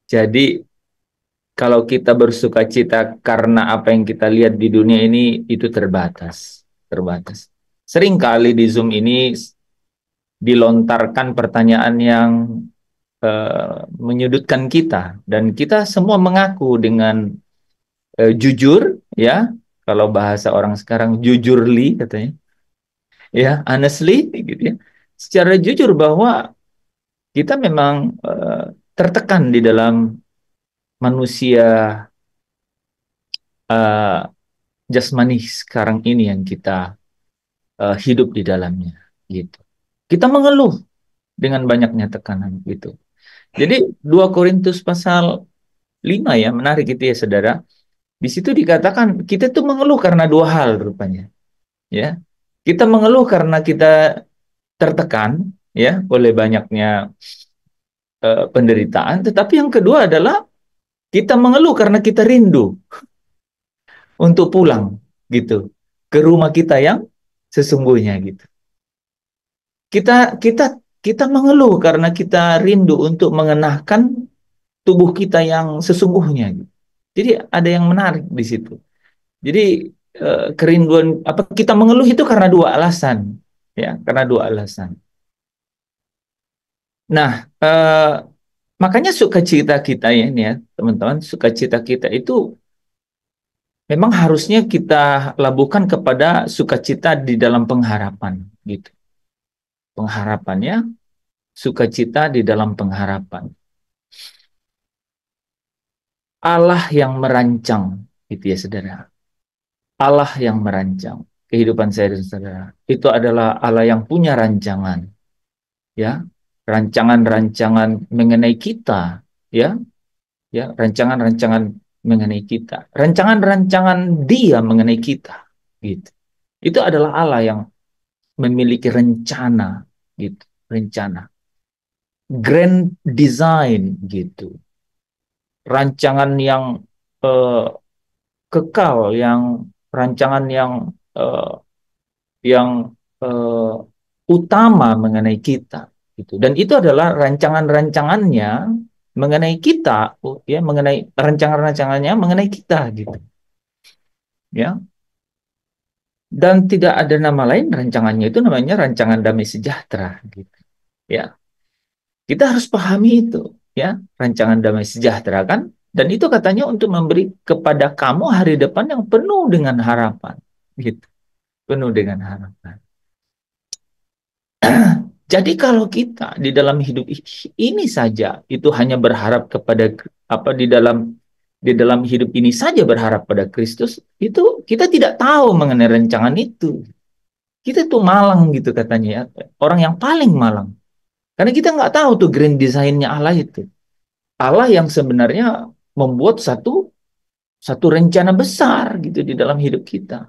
Jadi kalau kita bersuka cita karena apa yang kita lihat di dunia ini itu terbatas, terbatas. Seringkali di Zoom ini dilontarkan pertanyaan yang menyudutkan kita dan kita semua mengaku dengan jujur, ya. Kalau bahasa orang sekarang jujurly katanya, ya, honestly gitu ya. Secara jujur bahwa kita memang tertekan di dalam manusia uh, jasmani sekarang ini yang kita hidup di dalamnya gitu. Kita mengeluh dengan banyaknya tekanan gitu. Jadi 2 Korintus pasal 5 ya, menarik itu ya saudara. Di situ dikatakan kita tuh mengeluh karena 2 hal rupanya, ya. Kita mengeluh karena kita tertekan, ya, oleh banyaknya penderitaan, tetapi yang kedua adalah kita mengeluh karena kita rindu untuk pulang gitu ke rumah kita yang sesungguhnya gitu. Kita kita kita mengeluh karena kita rindu untuk mengenahkan tubuh kita yang sesungguhnya gitu. Jadi ada yang menarik di situ. Jadi kerinduan apa kita mengeluh itu karena 2 alasan, ya, karena 2 alasan. Nah, makanya sukacita kita ya ini ya, teman-teman, sukacita kita itu memang harusnya kita labuhkan kepada sukacita di dalam pengharapan gitu. Pengharapannya sukacita di dalam pengharapan. Allah yang merancang gitu ya saudara. Allah yang merancang kehidupan saya dan saudara. Itu adalah Allah yang punya rancangan, ya. Rancangan-rancangan mengenai kita, ya, ya, rancangan-rancangan mengenai kita. Rancangan-rancangan Dia mengenai kita, gitu. Itu adalah Allah yang memiliki rencana, gitu, rencana. Grand design, gitu. Rancangan yang eh, kekal, yang rancangan eh, yang eh, utama mengenai kita, gitu. Dan itu adalah rancangan-rancangannya mengenai kita, ya, mengenai rancangan-rancangannya mengenai kita, gitu, ya. Dan tidak ada nama lain rancangannya itu namanya rancangan damai sejahtera, gitu, ya. Kita harus pahami itu, ya, rancangan damai sejahtera kan, dan itu katanya untuk memberi kepada kamu hari depan yang penuh dengan harapan, gitu, penuh dengan harapan. Jadi kalau kita di dalam hidup ini saja itu hanya berharap kepada apa di dalam hidup ini saja berharap pada Kristus, itu kita tidak tahu mengenai rancangan itu. Kita tuh malang gitu katanya ya, orang yang paling malang. Karena kita nggak tahu tuh grand design-nya Allah itu. Allah yang sebenarnya membuat satu satu rencana besar gitu di dalam hidup kita.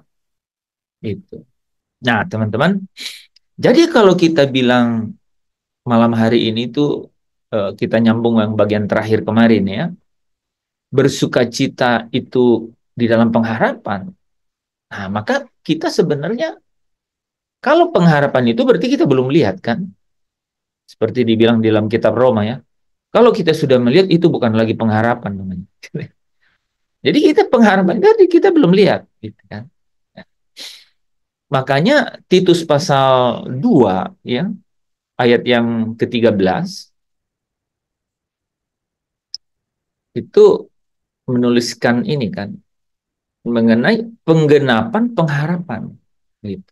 Itu. Nah, teman-teman, jadi kalau kita bilang malam hari ini tuh kita nyambung yang bagian terakhir kemarin ya, bersukacita itu di dalam pengharapan. Nah, maka kita sebenarnya kalau pengharapan itu berarti kita belum lihat kan, seperti dibilang di dalam kitab Roma ya. Kalau kita sudah melihat itu bukan lagi pengharapan namanya. Jadi kita pengharapan tadi kita belum lihat, gitu kan. Makanya Titus pasal 2 ya, ayat yang ke-13 itu menuliskan ini kan mengenai penggenapan pengharapan gitu.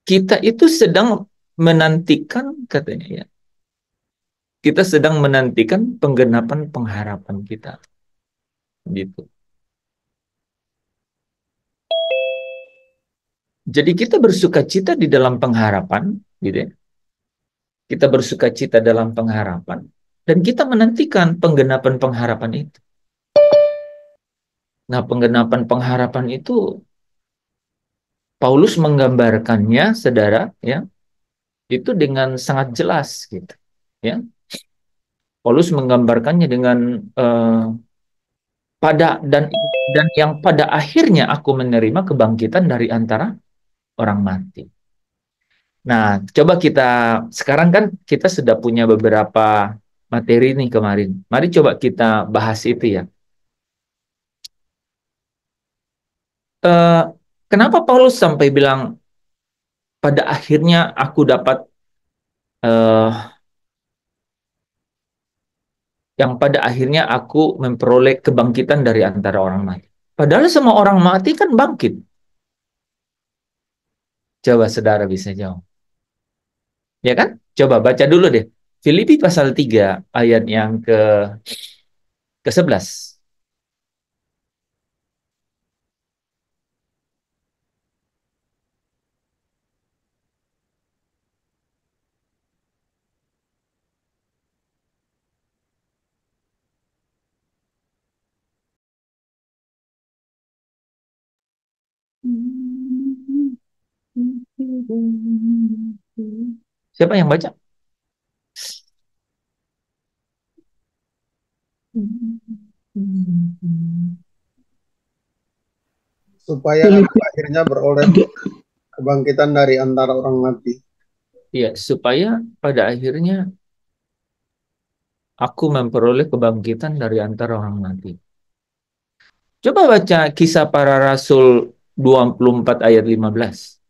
Kita itu sedang menantikan katanya ya. Kita sedang menantikan penggenapan pengharapan kita gitu. Jadi kita bersukacita di dalam pengharapan gitu ya. Kita bersukacita dalam pengharapan dan kita menantikan penggenapan pengharapan itu. Nah, penggenapan pengharapan itu Paulus menggambarkannya, saudara, ya, itu dengan sangat jelas gitu. Ya, Paulus menggambarkannya dengan eh, pada dan yang pada akhirnya aku menerima kebangkitan dari antara orang mati. Nah, coba kita sekarang kan kita sudah punya beberapa materi nih kemarin. Mari coba kita bahas itu ya. Eh, Kenapa Paulus sampai bilang pada akhirnya aku dapat eh, yang pada akhirnya aku memperoleh kebangkitan dari antara orang mati. Padahal semua orang mati kan bangkit. Coba saudara bisa jawab. Ya kan? Coba baca dulu deh. Filipi pasal 3 ayat yang ke-11. Siapa yang baca? supaya aku akhirnya beroleh kebangkitan dari antara orang mati. Iya, supaya pada akhirnya aku memperoleh kebangkitan dari antara orang mati. Coba baca Kisah Para Rasul 24 ayat 15.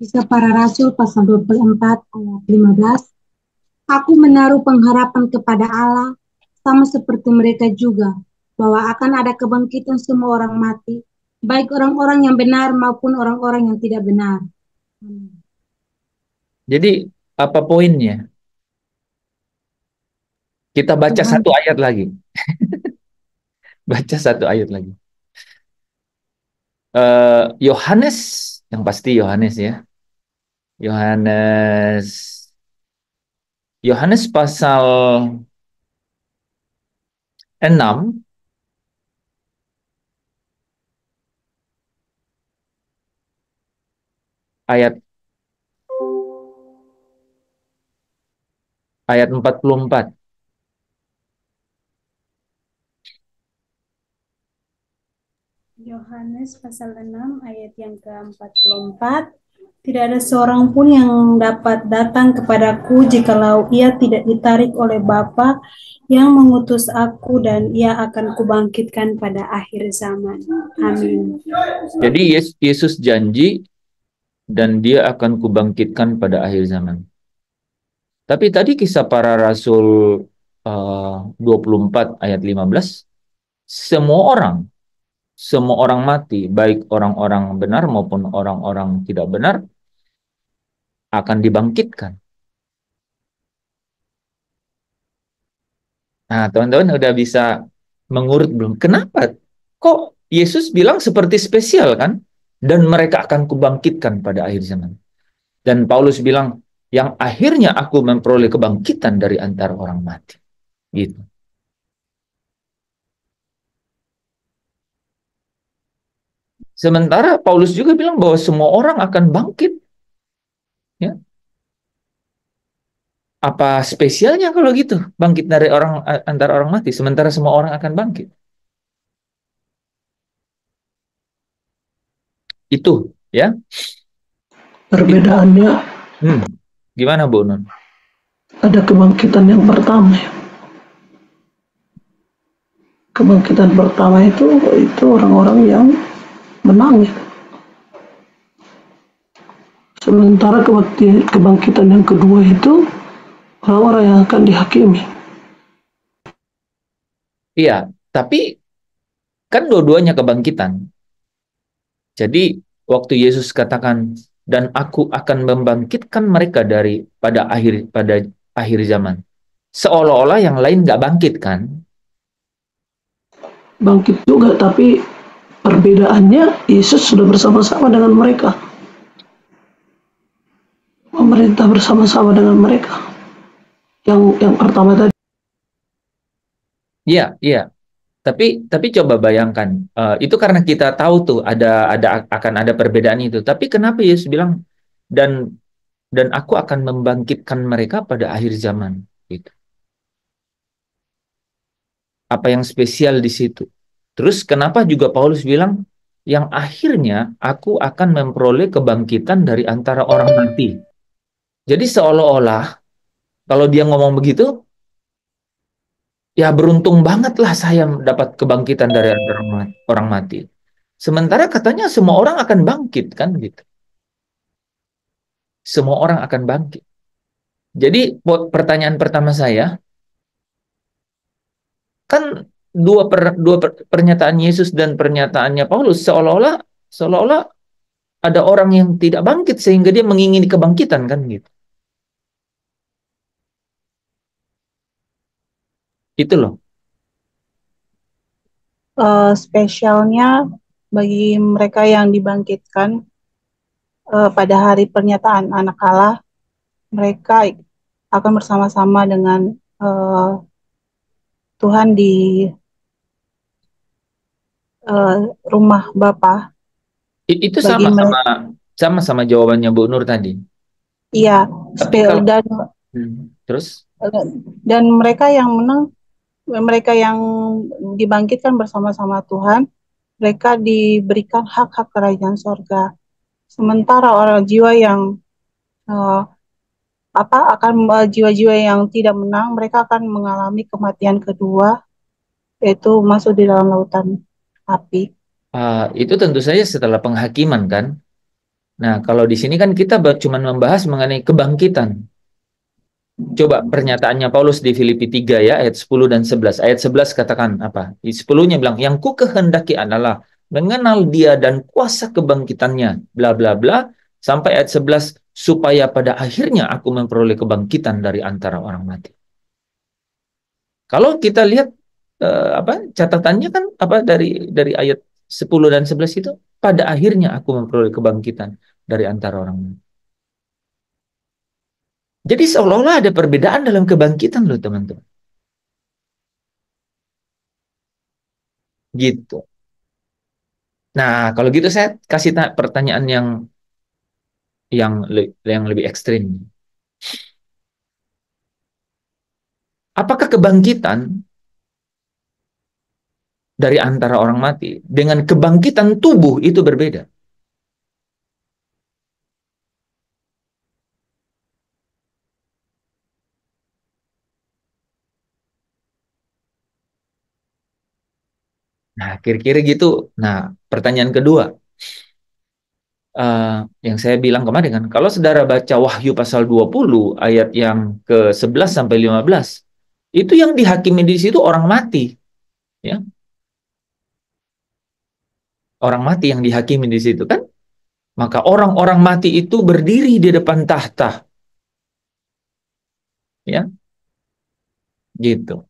Kisah Para Rasul pasal 24 ayat 15. Aku menaruh pengharapan kepada Allah sama seperti mereka juga bahwa akan ada kebangkitan semua orang mati, baik orang-orang yang benar maupun orang-orang yang tidak benar. Jadi apa poinnya? Kita baca Tuhan, satu ayat lagi. Baca satu ayat lagi. Yohanes, yang pasti Yohanes ya. Yohanes, Yohanes pasal 6 ayat ayat 44. Yohanes pasal 6 ayat yang ke-44. Tidak ada seorang pun yang dapat datang kepadaku jikalau ia tidak ditarik oleh Bapa yang mengutus aku, dan ia akan kubangkitkan pada akhir zaman. Amin. Jadi Yesus janji dan dia akan kubangkitkan pada akhir zaman. Tapi tadi Kisah Para Rasul 24 ayat 15, semua orang, semua orang mati, baik orang-orang benar maupun orang-orang tidak benar, akan dibangkitkan. Nah, teman-teman udah bisa mengurut belum? Kenapa? Kok Yesus bilang seperti spesial kan? Dan mereka akan kubangkitkan pada akhir zaman. Dan Paulus bilang, yang akhirnya aku memperoleh kebangkitan dari antara orang mati. Gitu. Sementara Paulus juga bilang bahwa semua orang akan bangkit. Ya. Apa spesialnya kalau gitu? Bangkit dari orang antara orang mati, sementara semua orang akan bangkit. Itu, ya. Perbedaannya Hmm. Gimana, Bu Nun? ada kebangkitan yang pertama ya. Kebangkitan pertama itu orang-orang yang menang ya. Sementara kebangkitan yang kedua itu orang-orang yang akan dihakimi. Iya, tapi kan dua-duanya kebangkitan. Jadi waktu Yesus katakan dan aku akan membangkitkan mereka pada akhir zaman. Seolah-olah yang lain nggak bangkit kan? Bangkit juga, tapi perbedaannya Yesus sudah bersama-sama dengan mereka. Memerintah bersama-sama dengan mereka. Yang pertama tadi. Iya, iya. Tapi coba bayangkan, itu karena kita tahu tuh akan ada perbedaan itu. Tapi kenapa Yesus bilang dan dan aku akan membangkitkan mereka pada akhir zaman gitu. Apa yang spesial di situ? Terus kenapa juga Paulus bilang, yang akhirnya aku akan memperoleh kebangkitan dari antara orang mati. Jadi seolah-olah kalau dia ngomong begitu, ya beruntung banget lah saya dapat kebangkitan dari antara orang mati. Sementara katanya semua orang akan bangkit kan gitu. Semua orang akan bangkit. Jadi pertanyaan pertama saya, kan pernyataan Yesus dan pernyataannya Paulus seolah-olah ada orang yang tidak bangkit sehingga dia mengingini kebangkitan kan gitu. Itu loh. Spesialnya bagi mereka yang dibangkitkan pada hari pernyataan anak Allah, mereka akan bersama-sama dengan Tuhan di uh, rumah Bapa. Itu Bagi sama jawabannya Bu Nur tadi. Iya, Tapi kalau terus dan mereka yang menang, mereka yang dibangkitkan bersama-sama Tuhan, mereka diberikan hak-hak kerajaan sorga. Sementara orang jiwa yang jiwa-jiwa yang tidak menang, mereka akan mengalami kematian kedua, yaitu masuk di dalam lautan api. Itu tentu saja setelah penghakiman kan. Nah, kalau di sini kan kita cuma membahas mengenai kebangkitan. Coba pernyataannya Paulus di Filipi 3 ya, ayat 10 dan 11. Ayat 11 katakan apa? Di 10-nya bilang, yang ku kehendaki adalah mengenal dia dan kuasa kebangkitannya, bla bla bla, sampai ayat 11, supaya pada akhirnya aku memperoleh kebangkitan dari antara orang mati. Kalau kita lihat catatannya kan dari ayat 10 dan 11 itu, pada akhirnya aku memperoleh kebangkitan dari antara orang mati. Jadi seolah-olah ada perbedaan dalam kebangkitan loh teman-teman. Gitu. Nah, kalau gitu saya kasih pertanyaan yang lebih ekstrim. Apakah kebangkitan dari antara orang mati dengan kebangkitan tubuh itu berbeda? Nah, kira-kira gitu. Nah, pertanyaan kedua, yang saya bilang kemarin kan, kalau saudara baca Wahyu pasal 20 ayat yang ke-11 sampai 15, itu yang dihakimi di situ orang mati, ya. Orang mati yang dihakimi di situ kan. Maka orang-orang mati itu berdiri di depan tahta. Ya. Gitu.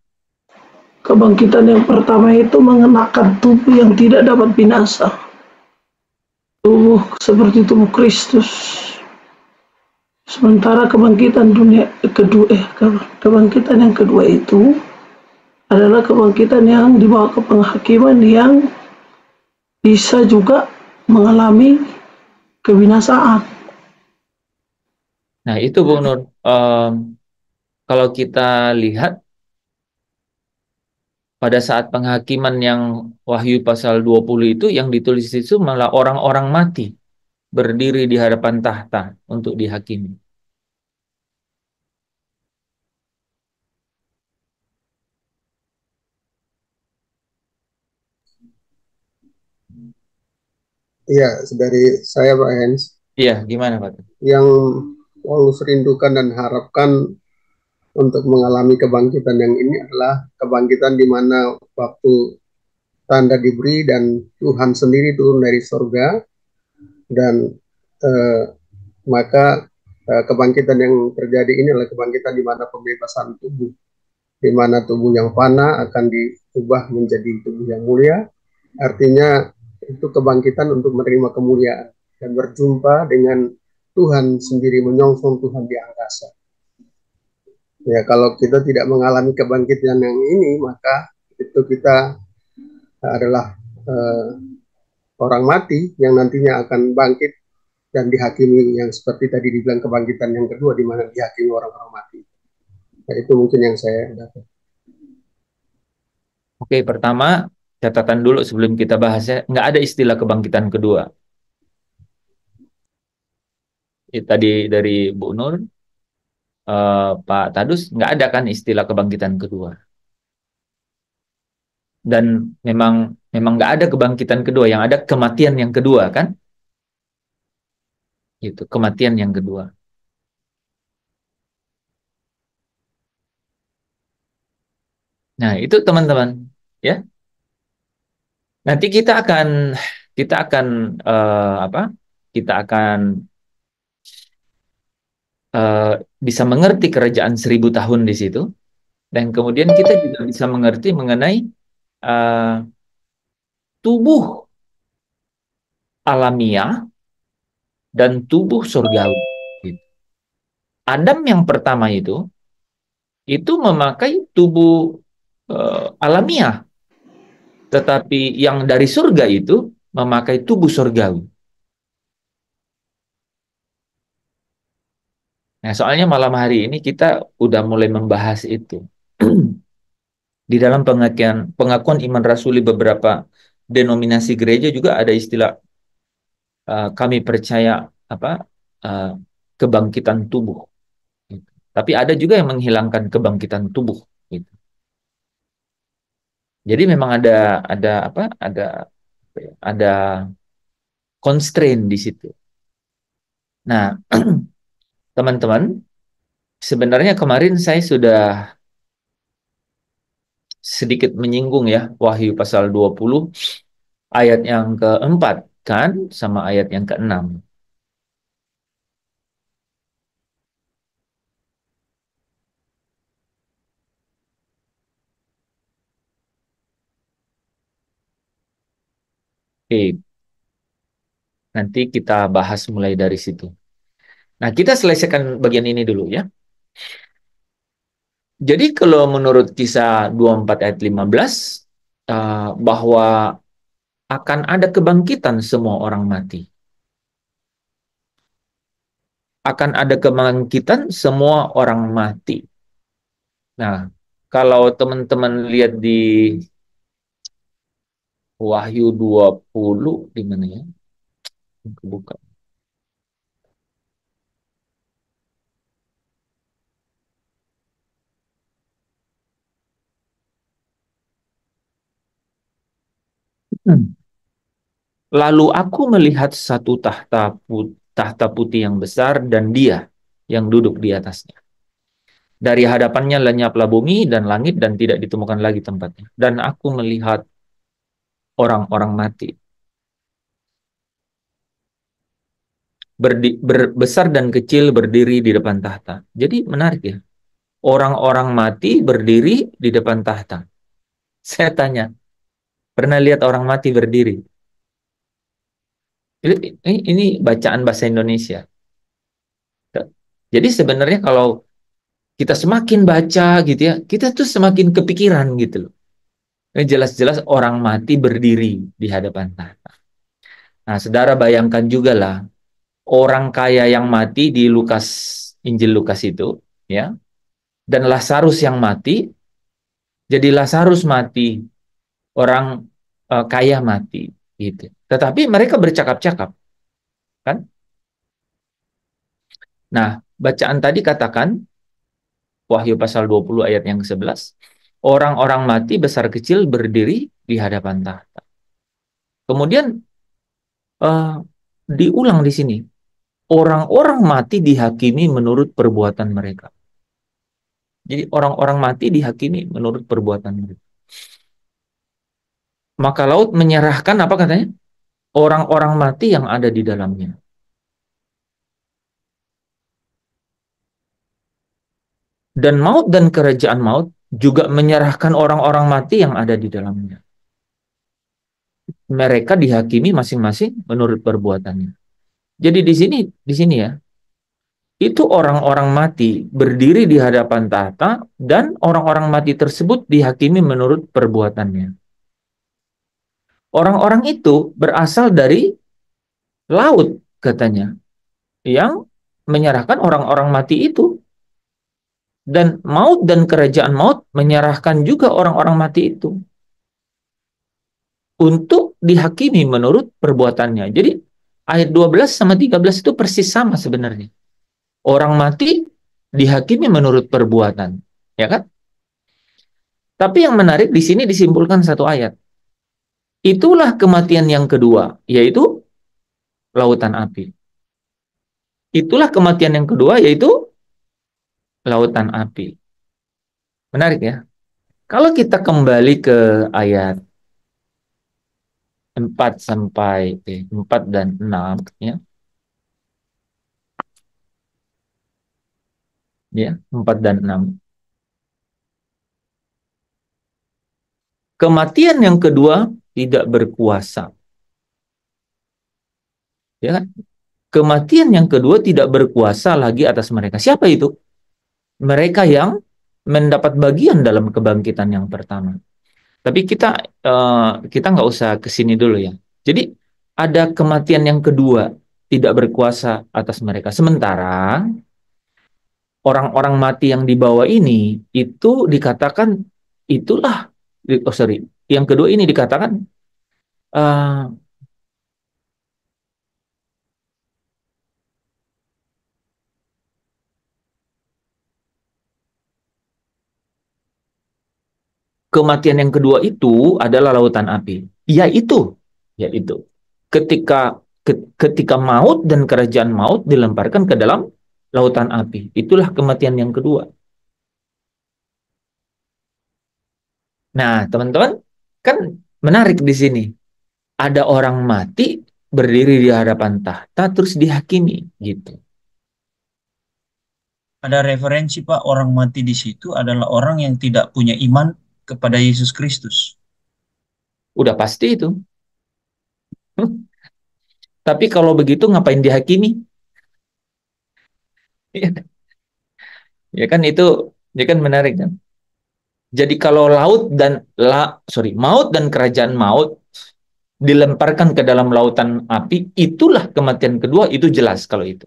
Kebangkitan yang pertama itu mengenakan tubuh yang tidak dapat binasa. Tubuh seperti tubuh Kristus. Sementara kebangkitan kebangkitan yang kedua itu adalah kebangkitan yang dibawa ke penghakiman yang bisa juga mengalami kebinasaan. Nah, itu Bu Nur. Kalau kita lihat pada saat penghakiman yang Wahyu pasal 20 itu, yang ditulis itu malah orang-orang mati berdiri di hadapan tahta untuk dihakimi. Iya, dari saya Pak Hens. Iya, gimana Pak? Yang Paulus rindukan dan harapkan untuk mengalami kebangkitan yang ini adalah kebangkitan di mana waktu tanda diberi dan Tuhan sendiri turun dari sorga, dan maka kebangkitan yang terjadi ini adalah kebangkitan di mana pembebasan tubuh, di mana tubuh yang fana akan diubah menjadi tubuh yang mulia. Artinya itu kebangkitan untuk menerima kemuliaan dan berjumpa dengan Tuhan sendiri, menyongsong Tuhan di angkasa. Ya, kalau kita tidak mengalami kebangkitan yang ini, maka itu kita adalah orang mati yang nantinya akan bangkit dan dihakimi, yang seperti tadi dibilang kebangkitan yang kedua, di mana dihakimi orang-orang mati. Nah, itu mungkin yang saya dapat. Oke, pertama Catatan dulu sebelum kita bahas ya, nggak ada istilah kebangkitan kedua. Tadi dari Bu Nur, Pak Tadus, nggak ada kan istilah kebangkitan kedua. Dan memang nggak ada kebangkitan kedua, yang ada kematian yang kedua kan? Itu kematian yang kedua. Nah, itu teman-teman, ya. Nanti kita akan apa? Kita akan eh, bisa mengerti kerajaan 1000 tahun di situ, dan kemudian kita juga bisa mengerti mengenai eh, tubuh alamiah dan tubuh surgawi. Gitu. Adam yang pertama itu memakai tubuh alamiah, tetapi yang dari surga itu memakai tubuh surgawi. Nah, soalnya malam hari ini kita udah mulai membahas itu. Di dalam pengakuan iman rasuli beberapa denominasi gereja juga ada istilah kami percaya apa uh, kebangkitan tubuh. Gitu. Tapi ada juga yang menghilangkan kebangkitan tubuh. Gitu. Jadi memang ada constraint di situ. Nah, teman-teman, sebenarnya kemarin saya sudah sedikit menyinggung ya Wahyu pasal 20 ayat yang keempat kan sama ayat yang keenam. Oke, nanti kita bahas mulai dari situ. Nah, kita selesaikan bagian ini dulu ya. Jadi kalau menurut kisah 24 ayat 15 bahwa akan ada kebangkitan semua orang mati. Akan ada kebangkitan semua orang mati. Nah, kalau teman-teman lihat di Wahyu 20 di mana ya? Buka. Lalu aku melihat satu tahta putih yang besar dan Dia yang duduk di atasnya. Dari hadapannya lenyaplah bumi dan langit dan tidak ditemukan lagi tempatnya. Dan aku melihat orang-orang mati. Besar dan kecil berdiri di depan tahta. Jadi menarik ya. Orang-orang mati berdiri di depan tahta. Saya tanya, pernah lihat orang mati berdiri? Ini bacaan bahasa Indonesia. Jadi sebenarnya kalau kita semakin baca gitu ya, kita tuh semakin kepikiran gitu loh. Ini jelas-jelas orang mati berdiri di hadapan tahta. Nah, saudara bayangkan juga lah, orang kaya yang mati di Injil Lukas itu, ya, dan Lazarus yang mati, jadi Lazarus mati, orang kaya mati, gitu. Tetapi mereka bercakap-cakap, kan? Nah, bacaan tadi katakan, Wahyu pasal 20 ayat yang ke-11, orang-orang mati besar kecil berdiri di hadapan tahta. Kemudian diulang di sini, orang-orang mati dihakimi menurut perbuatan mereka. Jadi orang-orang mati dihakimi menurut perbuatan mereka. Maka laut menyerahkan apa katanya? Orang-orang mati yang ada di dalamnya. Dan maut dan kerajaan maut juga menyerahkan orang-orang mati yang ada di dalamnya. Mereka dihakimi masing-masing menurut perbuatannya. Jadi di sini ya, itu orang-orang mati berdiri di hadapan tahta dan orang-orang mati tersebut dihakimi menurut perbuatannya. Orang-orang itu berasal dari laut katanya, yang menyerahkan orang-orang mati itu. Dan maut dan kerajaan maut menyerahkan juga orang-orang mati itu. untuk dihakimi menurut perbuatannya. Jadi ayat 12 sama 13 itu persis sama sebenarnya. Orang mati dihakimi menurut perbuatan, ya kan? Tapi yang menarik di sini disimpulkan satu ayat. Itulah kematian yang kedua, yaitu lautan api. Itulah kematian yang kedua, yaitu lautan api. Menarik ya. Kalau kita kembali ke ayat 4 dan 6 ya. Ya, 4 dan 6. Kematian yang kedua tidak berkuasa. Ya kan? Kematian yang kedua tidak berkuasa lagi atas mereka. Siapa itu? Mereka yang mendapat bagian dalam kebangkitan yang pertama. Tapi kita nggak usah ke sini dulu ya. Jadi ada kematian yang kedua tidak berkuasa atas mereka. Sementara orang-orang mati yang dibawa ini itu dikatakan itulah, oh sorry, yang kedua ini dikatakan uh, kematian yang kedua itu adalah lautan api. Yaitu ketika maut dan kerajaan maut dilemparkan ke dalam lautan api. Itulah kematian yang kedua. Nah, teman-teman, kan menarik di sini. Ada orang mati berdiri di hadapan tahta terus dihakimi gitu. Ada referensi Pak, orang mati di situ adalah orang yang tidak punya iman kepada Yesus Kristus. Udah pasti itu. Tapi kalau begitu ngapain dihakimi? Ya kan itu, ya kan menarik kan? Jadi kalau maut dan kerajaan maut dilemparkan ke dalam lautan api, itulah kematian kedua, itu jelas kalau itu.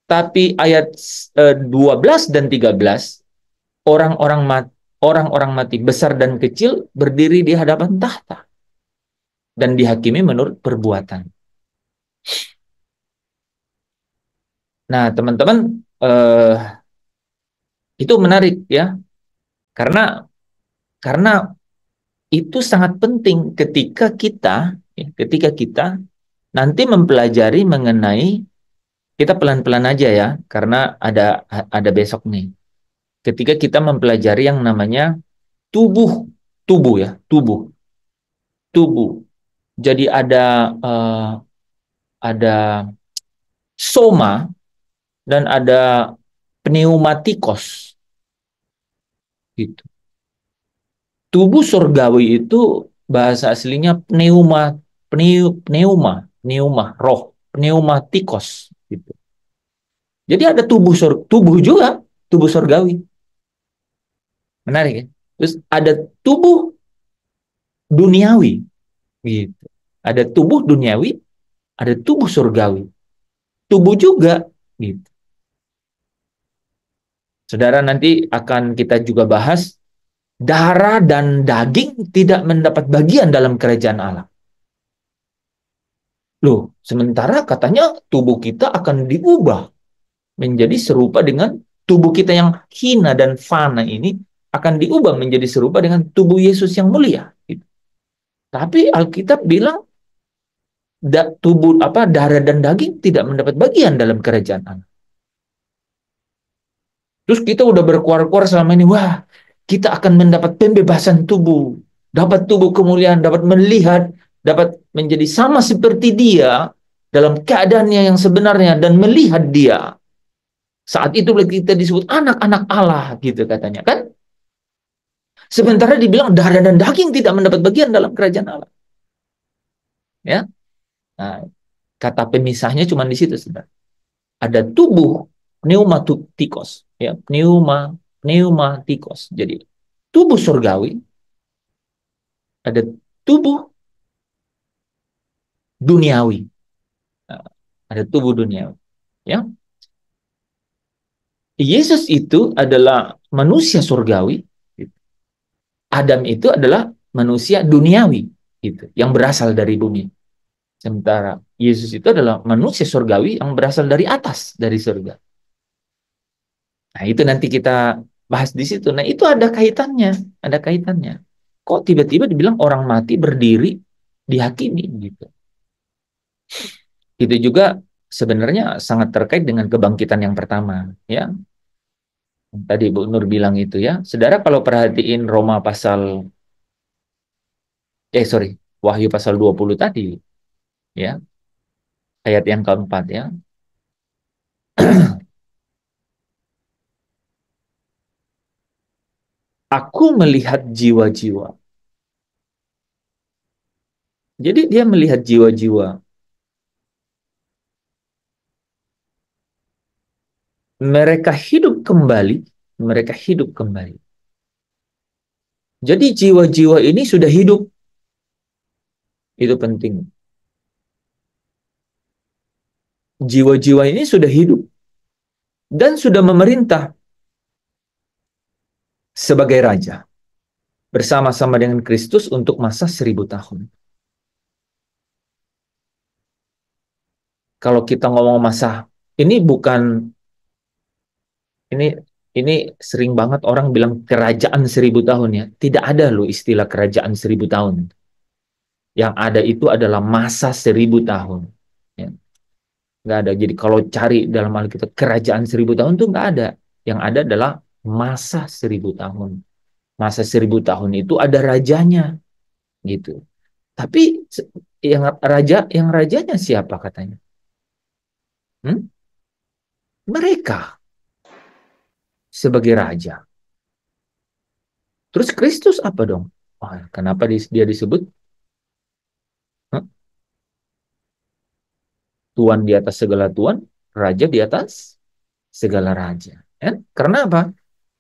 Tapi ayat 12 dan 13, orang-orang mati besar dan kecil berdiri di hadapan tahta dan dihakimi menurut perbuatan. Nah, teman-teman, itu menarik ya, karena itu sangat penting ketika kita nanti mempelajari mengenai, kita pelan-pelan aja ya, karena ada besok nih. Ketika kita mempelajari yang namanya tubuh ya, tubuh. Jadi ada soma dan ada pneumatikos gitu. Tubuh surgawi itu bahasa aslinya pneuma, roh, pneumatikos gitu. Jadi ada tubuh juga, tubuh surgawi. Menarik ya. Terus ada tubuh duniawi gitu. Ada tubuh duniawi, ada tubuh surgawi. Tubuh juga gitu. Saudara, nanti akan kita juga bahas darah dan daging tidak mendapat bagian dalam kerajaan Allah. Loh, sementara katanya tubuh kita akan diubah menjadi serupa dengan tubuh kita yang hina dan fana ini, akan diubah menjadi serupa dengan tubuh Yesus yang mulia. Gitu. Tapi Alkitab bilang darah dan daging tidak mendapat bagian dalam kerajaan Allah. Terus kita udah berkuar-kuar selama ini, wah, kita akan mendapat pembebasan tubuh, dapat tubuh kemuliaan, dapat melihat, dapat menjadi sama seperti Dia dalam keadaannya yang sebenarnya dan melihat Dia. Saat itu kita disebut anak-anak Allah gitu katanya kan. Sementara dibilang darah dan daging tidak mendapat bagian dalam kerajaan Allah. Ya. Nah, kata pemisahnya cuma di situ sebenarnya. Ada tubuh pneumatikos, ya, pneumatikos. Jadi tubuh surgawi, ada tubuh duniawi. Nah, ada tubuh duniawi, ya. Yesus itu adalah manusia surgawi. Adam itu adalah manusia duniawi. gitu, yang berasal dari bumi. Sementara Yesus itu adalah manusia surgawi yang berasal dari atas, dari surga. Nah, itu nanti kita bahas di situ. Nah, itu ada kaitannya, ada kaitannya. Kok tiba-tiba dibilang orang mati berdiri dihakimi gitu. Itu juga sebenarnya sangat terkait dengan kebangkitan yang pertama, ya. Tadi Bu Nur bilang itu ya. Saudara kalau perhatiin Roma pasal Wahyu pasal 20 tadi, ya, ayat yang keempat ya. Aku melihat jiwa-jiwa. Jadi dia melihat jiwa-jiwa. Mereka hidup kembali, mereka hidup kembali. Jadi jiwa-jiwa ini sudah hidup. Itu penting. Jiwa-jiwa ini sudah hidup dan sudah memerintah sebagai raja bersama-sama dengan Kristus untuk masa 1000 tahun. Kalau kita ngomong masa, ini bukan, ini ini sering banget orang bilang kerajaan 1000 tahun ya. Tidak ada loh istilah kerajaan 1000 tahun. Yang ada itu adalah masa 1000 tahun. Ya. Nggak ada. Jadi kalau cari dalam Alkitab kerajaan 1000 tahun itu nggak ada. Yang ada adalah masa 1000 tahun. Masa 1000 tahun itu ada rajanya, gitu. Tapi yang rajanya siapa katanya? Mereka sebagai raja. Terus Kristus apa dong? Kenapa dia disebut Tuhan di atas segala Tuhan, Raja di atas segala raja? Karena apa?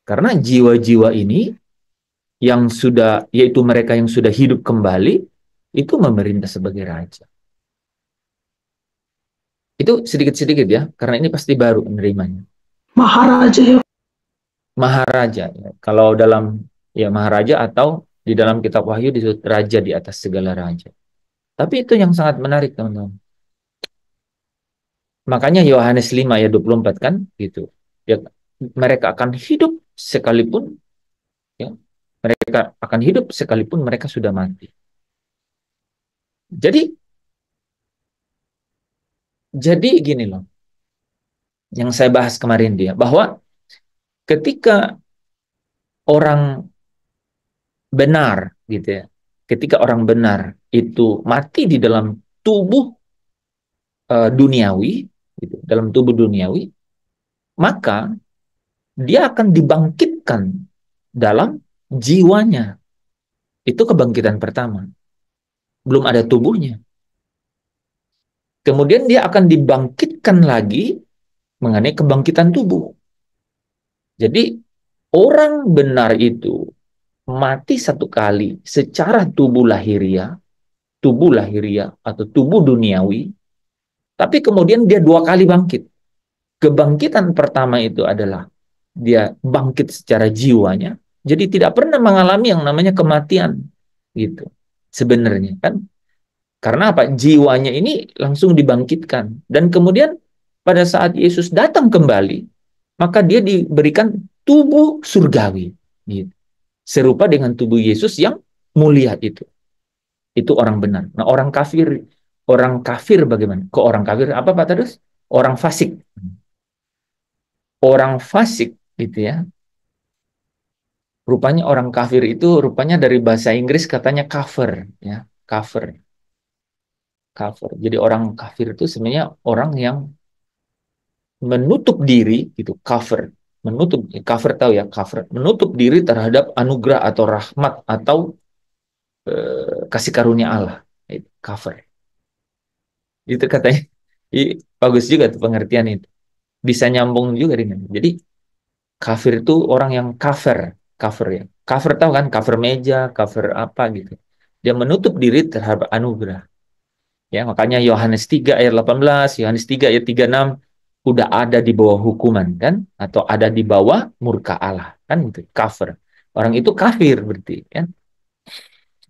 Karena jiwa-jiwa ini yang sudah, yaitu mereka yang sudah hidup kembali, itu memerintah sebagai raja. Itu sedikit-sedikit ya, karena ini pasti baru menerimanya. Maharaja ya. Maharaja. Ya. Kalau dalam Maharaja atau di dalam kitab Wahyu disebut raja di atas segala raja. Tapi itu yang sangat menarik, teman-teman. Makanya Yohanes 5 ayat 24 kan gitu. Ya, mereka akan hidup sekalipun ya, mereka akan hidup sekalipun mereka sudah mati. Jadi gini loh. Yang saya bahas kemarin dia bahwa ketika orang benar gitu ya. Ketika orang benar itu mati di dalam tubuh duniawi gitu, dalam tubuh duniawi, maka dia akan dibangkitkan dalam jiwanya. Itu kebangkitan pertama. Belum ada tubuhnya. Kemudian dia akan dibangkitkan lagi mengenai kebangkitan tubuh. Jadi orang benar itu mati satu kali secara tubuh lahiriah atau tubuh duniawi, tapi kemudian dia 2 kali bangkit. Kebangkitan pertama itu adalah dia bangkit secara jiwanya, jadi tidak pernah mengalami yang namanya kematian gitu. Sebenarnya kan karena apa? Jiwanya ini langsung dibangkitkan. Dan kemudian pada saat Yesus datang kembali, maka dia diberikan tubuh surgawi. Gitu. Serupa dengan tubuh Yesus yang mulia itu. Itu orang benar. Nah, orang kafir bagaimana? Kok orang kafir? Apa Pak Tadus? Orang fasik. Orang fasik gitu ya. Rupanya orang kafir itu rupanya dari bahasa Inggris katanya cover ya, cover. Jadi orang kafir itu sebenarnya orang yang menutup diri gitu, cover tahu ya, menutup diri terhadap anugerah atau rahmat atau kasih karunia Allah. Cover. Itu katanya. Bagus juga tuh pengertian itu. Bisa nyambung juga dengan. Jadi kafir itu orang yang cover ya. Cover tahu kan, cover meja, cover apa gitu. Dia menutup diri terhadap anugerah. Ya, makanya Yohanes 3 ayat 18, Yohanes 3 ayat 36 udah ada di bawah hukuman kan, atau ada di bawah murka Allah kan, itu cover. Orang itu kafir berarti kan.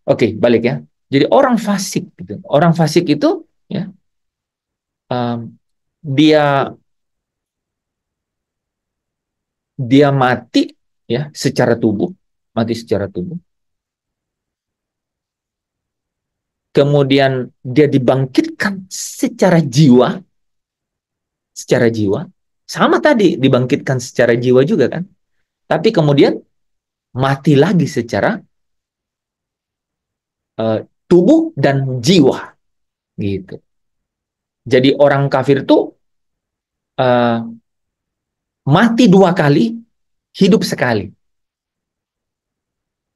Oke, balik ya. Jadi orang fasik gitu. Orang fasik itu ya dia dia mati ya secara tubuh, mati secara tubuh. Kemudian dia dibangkitkan secara jiwa. Sama tadi dibangkitkan secara jiwa juga kan. Tapi kemudian mati lagi secara tubuh dan jiwa gitu. Jadi orang kafir tuh uh, mati 2 kali, hidup sekali.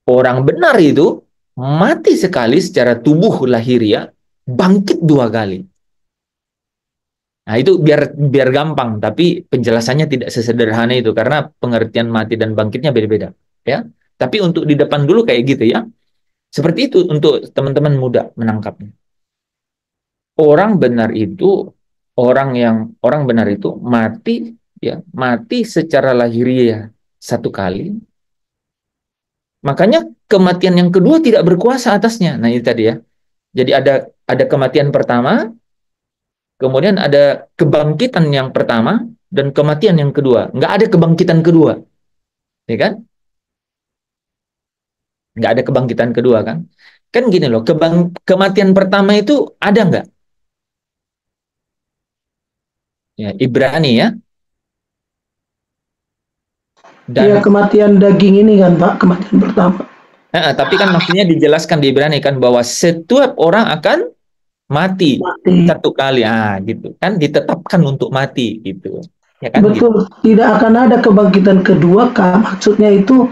Orang benar itu mati sekali secara tubuh lahiriah, bangkit 2 kali. Nah, itu biar gampang, tapi penjelasannya tidak sesederhana itu karena pengertian mati dan bangkitnya beda-beda, ya. Tapi untuk di depan dulu kayak gitu ya. Seperti itu untuk teman-teman muda menangkapnya. Orang benar itu mati ya, mati secara lahiriah 1 kali. Makanya kematian yang kedua tidak berkuasa atasnya. Nah, itu tadi ya. Jadi ada kematian pertama, kemudian ada kebangkitan yang pertama dan kematian yang kedua. Nggak ada kebangkitan kedua, ya kan? Nggak ada kebangkitan kedua kan? Kan gini loh, kematian pertama itu ada nggak? Ya, Ibrani ya. Iya, kematian daging ini kan Pak, kematian pertama. Tapi kan maksudnya dijelaskan di Ibrani kan bahwa setiap orang akan mati 1 kali, gitu kan, ditetapkan untuk mati gitu, ya kan? Betul, gitu. Tidak akan ada kebangkitan kedua Kak, maksudnya itu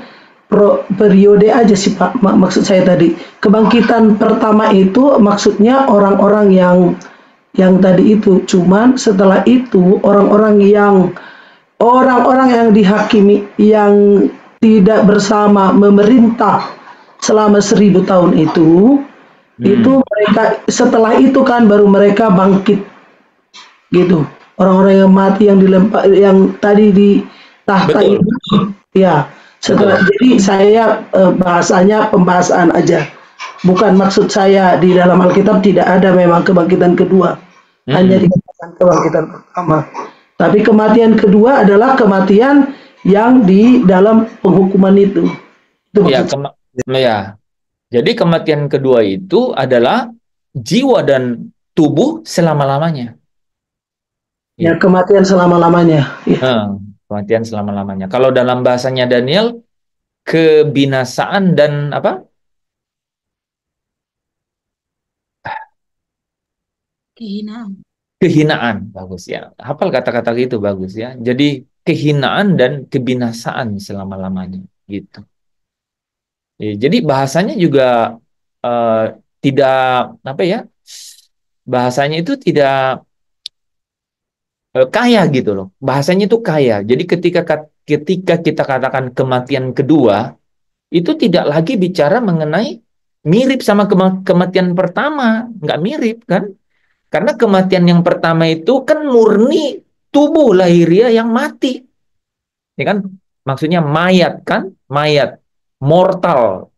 periode aja sih Pak, maksud saya tadi. Kebangkitan pertama itu maksudnya orang-orang yang tadi itu, cuman setelah itu orang-orang yang dihakimi, yang tidak bersama memerintah selama 1000 tahun itu mereka setelah itu kan baru mereka bangkit gitu. Orang-orang yang mati yang dilempar yang tadi di tahta itu ya. Setelah, jadi saya bahasanya pembahasan aja. Bukan maksud saya di dalam Alkitab tidak ada memang kebangkitan kedua. Hanya dikatakan kebangkitan pertama. Tapi kematian kedua adalah kematian yang di dalam penghukuman itu. Ya, jadi kematian kedua itu adalah jiwa dan tubuh selama-lamanya. Ya, kematian selama-lamanya. Ya. Kematian selama-lamanya. Kalau dalam bahasanya Daniel, kebinasaan dan apa? Kehinaan, bagus ya. Hafal kata-kata itu bagus ya. Jadi kehinaan dan kebinasaan selama-lamanya gitu. Jadi bahasanya juga tidak apa ya? Bahasanya itu tidak kaya gitu loh. Bahasanya itu kaya. Jadi ketika kita katakan kematian kedua, itu tidak lagi bicara mengenai mirip sama kematian pertama, nggak mirip kan? Karena kematian yang pertama itu kan murni tubuh lahiriah yang mati. Ini kan maksudnya mayat kan? Mayat. Mortal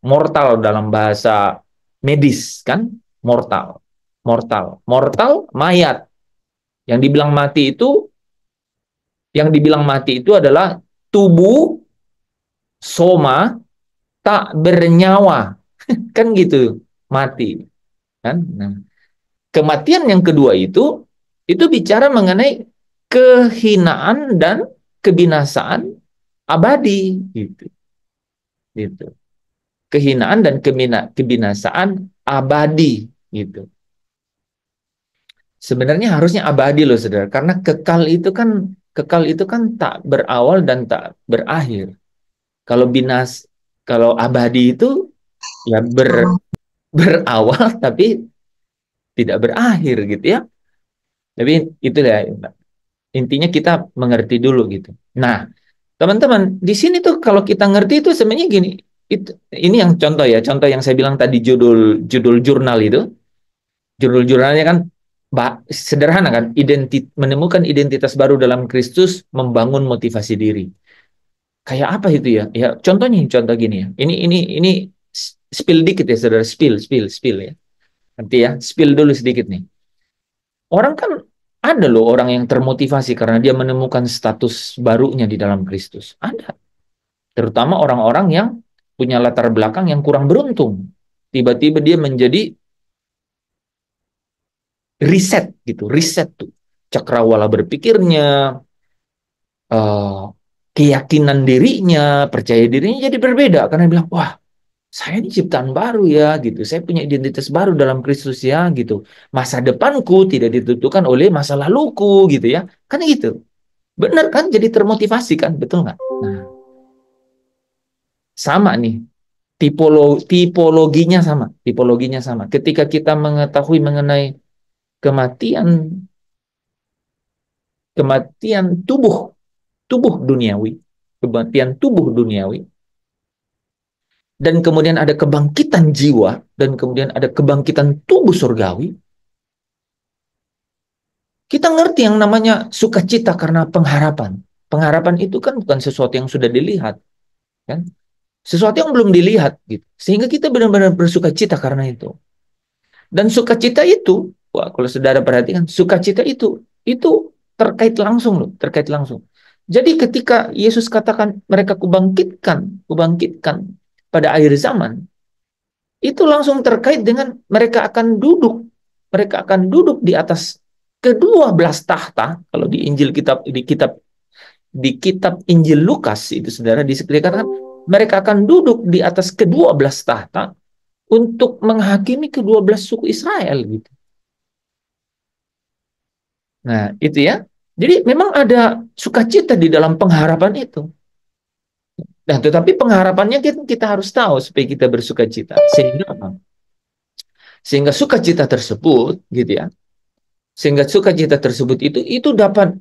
dalam bahasa medis kan? Mortal, mayat. Yang dibilang mati itu adalah tubuh soma tak bernyawa. Kan gitu, mati. Kan? Nah, kematian yang kedua itu bicara mengenai kehinaan dan kebinasaan abadi gitu. Gitu. Kehinaan dan kebinasaan abadi gitu. Sebenarnya harusnya abadi loh Saudara, karena kekal itu kan tak berawal dan tak berakhir. Kalau abadi itu ya berawal tapi tidak berakhir gitu ya. Tapi itulah intinya kita mengerti dulu gitu. Nah, teman-teman, di sini tuh kalau kita ngerti itu sebenarnya gini, ini yang contoh yang saya bilang tadi judul jurnal itu. Judul jurnalnya kan sederhana kan, menemukan identitas baru dalam Kristus, membangun motivasi diri. Kayak apa itu ya? Ya contoh gini ya. Ini spill dikit ya Saudara, spill ya. Nanti ya, spill dulu sedikit nih. Orang kan ada loh orang yang termotivasi karena dia menemukan status barunya di dalam Kristus. Ada. Terutama orang-orang yang punya latar belakang yang kurang beruntung. Tiba-tiba dia menjadi riset gitu, riset tuh. Cakrawala berpikirnya, eh, keyakinan dirinya, percaya dirinya jadi berbeda karena dia bilang, wah, saya ini ciptaan baru ya gitu. Saya punya identitas baru dalam Kristus ya gitu. Masa depanku tidak ditentukan oleh masa laluku gitu ya. Kan gitu. Benar kan? Jadi termotivasi kan, betul nggak? Nah, sama nih. Tipologinya sama, tipologinya sama. Ketika kita mengetahui mengenai kematian, kematian tubuh duniawi, kematian tubuh duniawi, dan kemudian ada kebangkitan jiwa, dan kemudian ada kebangkitan tubuh surgawi, kita ngerti yang namanya sukacita karena pengharapan. Pengharapan itu kan bukan sesuatu yang sudah dilihat, kan? Sesuatu yang belum dilihat, gitu. Sehingga kita benar-benar bersukacita karena itu. Dan sukacita itu, wah, kalau saudara perhatikan, sukacita itu terkait langsung loh, terkait langsung. Jadi ketika Yesus katakan mereka kubangkitkan pada akhir zaman, itu langsung terkait dengan mereka akan duduk di atas kedua belas tahta. Kalau di Injil di kitab Injil Lukas itu saudara dikatakan mereka akan duduk di atas kedua belas tahta untuk menghakimi kedua belas suku Israel gitu. Nah, itu ya. Jadi memang ada sukacita di dalam pengharapan itu. Nah, tetapi pengharapannya kita harus tahu supaya kita bersukacita. Sehingga sukacita tersebut, gitu ya. Sehingga sukacita tersebut itu dapat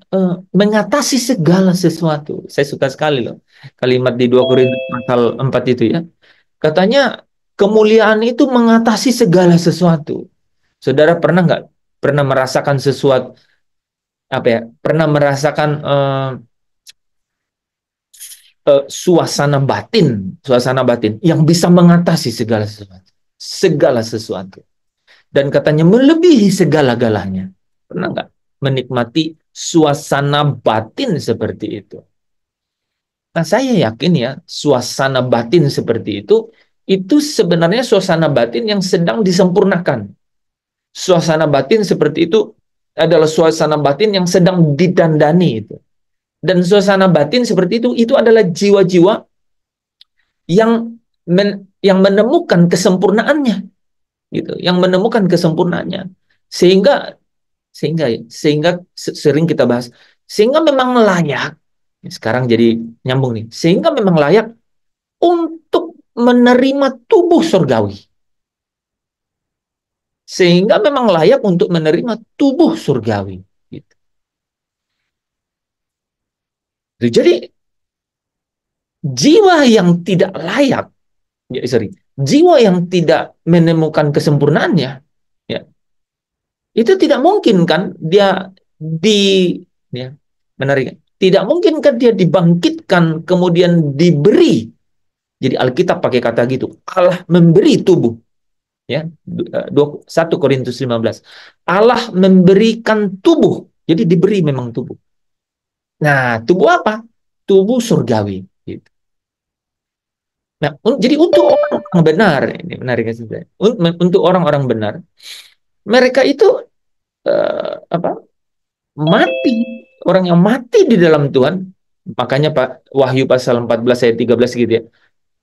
mengatasi segala sesuatu. Saya suka sekali loh kalimat di 2 Korintus pasal 4 itu ya. Katanya kemuliaan itu mengatasi segala sesuatu. Saudara pernah nggak pernah merasakan sesuatu apa ya? Pernah merasakan suasana batin yang bisa mengatasi segala sesuatu. Dan katanya melebihi segala-galanya. Pernah nggak menikmati suasana batin seperti itu? Nah, saya yakin ya, suasana batin seperti itu sebenarnya suasana batin yang sedang disempurnakan. Suasana batin seperti itu adalah suasana batin yang sedang didandani itu. Dan suasana batin seperti itu adalah jiwa-jiwa yang menemukan kesempurnaannya gitu, yang menemukan kesempurnaannya. Sehingga sehingga sehingga sering kita bahas sehingga memang layak, sekarang jadi nyambung nih, sehingga memang layak untuk menerima tubuh surgawi, sehingga memang layak untuk menerima tubuh surgawi gitu. Jadi jiwa yang tidak layak, jiwa yang tidak menemukan kesempurnaannya, ya, itu tidak mungkin kan dia di ya, menarik. Tidak mungkin kan dia dibangkitkan kemudian diberi. Jadi Alkitab pakai kata gitu. Allah memberi tubuh. Ya, 1 Korintus 15. Allah memberikan tubuh. Jadi diberi memang tubuh. Nah, tubuh apa? Tubuh surgawi. Gitu. Nah, jadi untuk orang benar, ini menarik ya, untuk orang-orang benar, mereka itu apa? Mati, orang yang mati di dalam Tuhan, makanya Pak Wahyu pasal 14 ayat 13 gitu ya.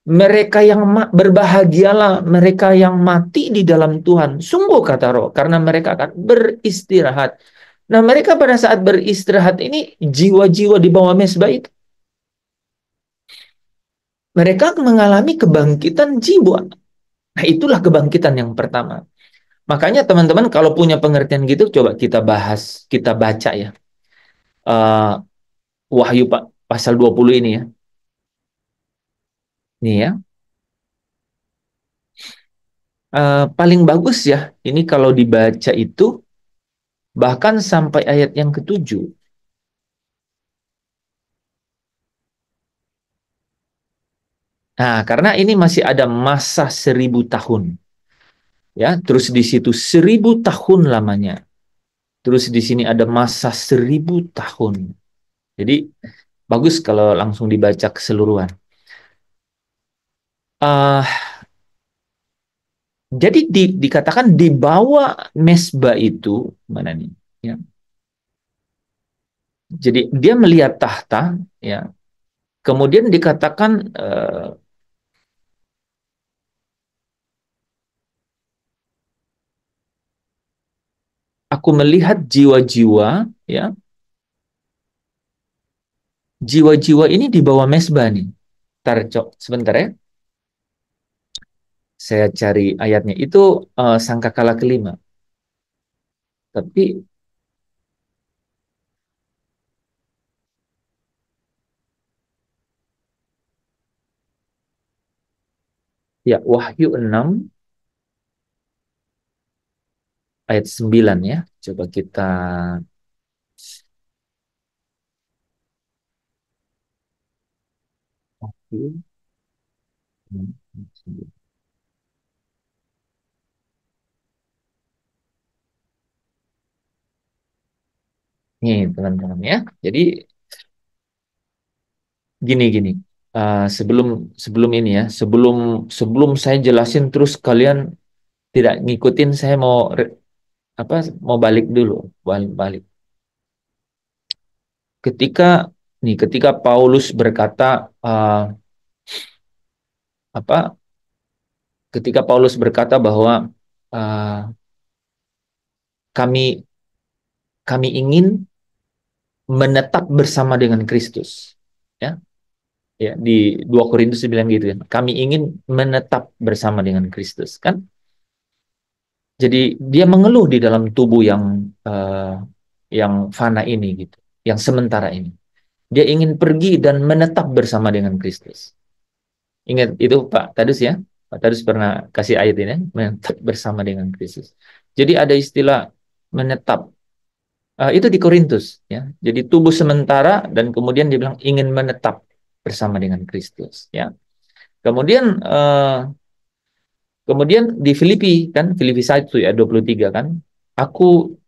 Mereka yang berbahagialah mereka yang mati di dalam Tuhan. Sungguh kata Roh, karena mereka akan beristirahat. Nah, mereka pada saat beristirahat ini jiwa-jiwa di bawah mezbah itu mereka mengalami kebangkitan jiwa. Nah, itulah kebangkitan yang pertama. Makanya teman-teman kalau punya pengertian gitu coba kita bahas, kita baca ya. Uh, Wahyu pasal 20 ini ya. Nih ya. Paling bagus ya, ini kalau dibaca itu bahkan sampai ayat yang ke-7. Nah, karena ini masih ada masa 1000 tahun. Ya, terus di situ 1000 tahun lamanya. Terus di sini ada masa 1000 tahun. Jadi bagus kalau langsung dibaca keseluruhan. Uh, jadi dikatakan di bawah mesbah itu mana nih? Ya. Jadi dia melihat tahta, ya. Kemudian dikatakan aku melihat jiwa-jiwa, ya. Jiwa-jiwa ini di bawah mesbah nih. Sebentar ya. Saya cari ayatnya. Itu sangkakala kelima. Tapi ya, Wahyu 6 ayat 9 ya. Coba kita Wahyu 6 ayat 9. Nih, teman-teman ya. Jadi gini. Sebelum sebelum ini ya, sebelum saya jelasin terus kalian tidak ngikutin, saya mau balik dulu, balik. Ketika Paulus berkata apa? Ketika Paulus berkata bahwa uh, kami kami ingin menetap bersama dengan Kristus, ya. Ya, di 2 Korintus bilang gitu kan. Kami ingin menetap bersama dengan Kristus, kan? Jadi dia mengeluh di dalam tubuh yang fana ini gitu, yang sementara ini. Dia ingin pergi dan menetap bersama dengan Kristus. Ingat itu Pak Tadus ya? Pak Tadus pernah kasih ayat ini, ya? Menetap bersama dengan Kristus. Jadi ada istilah menetap. Itu di Korintus ya. Jadi tubuh sementara dan kemudian dia bilang ingin menetap bersama dengan Kristus ya. Kemudian di Filipi kan, Filipi 1 ya 23 kan. Aku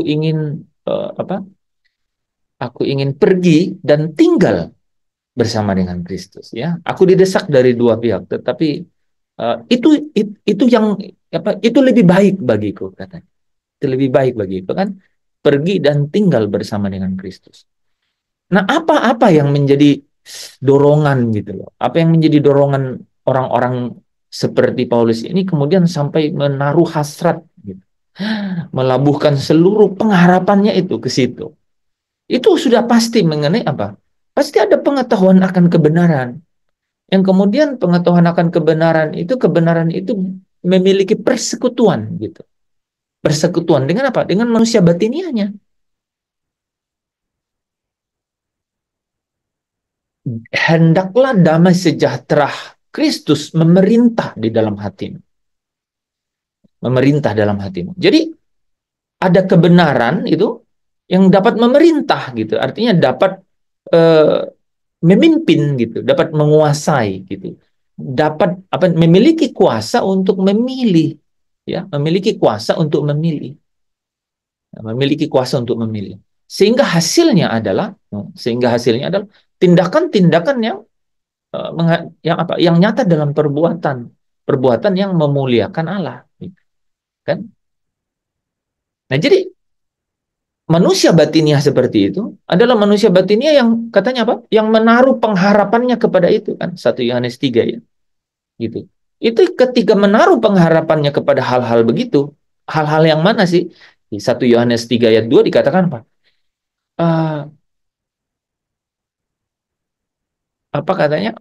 ingin apa? Aku ingin pergi dan tinggal bersama dengan Kristus ya. Aku didesak dari dua pihak, tetapi itu yang apa? Itu lebih baik bagiku katanya. Itu lebih baik bagiku kan, pergi dan tinggal bersama dengan Kristus. Nah, apa yang menjadi dorongan gitu loh? Apa yang menjadi dorongan orang-orang seperti Paulus ini kemudian sampai menaruh hasrat gitu. Melabuhkan seluruh pengharapannya itu ke situ. Itu sudah pasti mengenai apa? Pasti ada pengetahuan akan kebenaran. Yang kemudian pengetahuan akan kebenaran itu memiliki persekutuan gitu. Persekutuan dengan apa? Dengan manusia batiniahnya. Hendaklah damai sejahtera Kristus memerintah di dalam hatimu. Memerintah dalam hatimu. Jadi ada kebenaran itu yang dapat memerintah gitu. Artinya dapat memimpin gitu, dapat menguasai gitu. Dapat memiliki kuasa untuk memilih ya, memiliki kuasa untuk memilih. Memiliki kuasa untuk memilih. Sehingga hasilnya adalah tindakan-tindakan yang nyata dalam perbuatan yang memuliakan Allah, kan? Nah, jadi manusia batiniah seperti itu adalah manusia batiniah yang katanya apa? Yang menaruh pengharapannya kepada itu kan, 1 Yohanes 3 ya, gitu. Itu ketika menaruh pengharapannya kepada hal-hal begitu, hal-hal yang mana sih? Di 1 Yohanes 3 ayat 2 dikatakan apa? Apa katanya?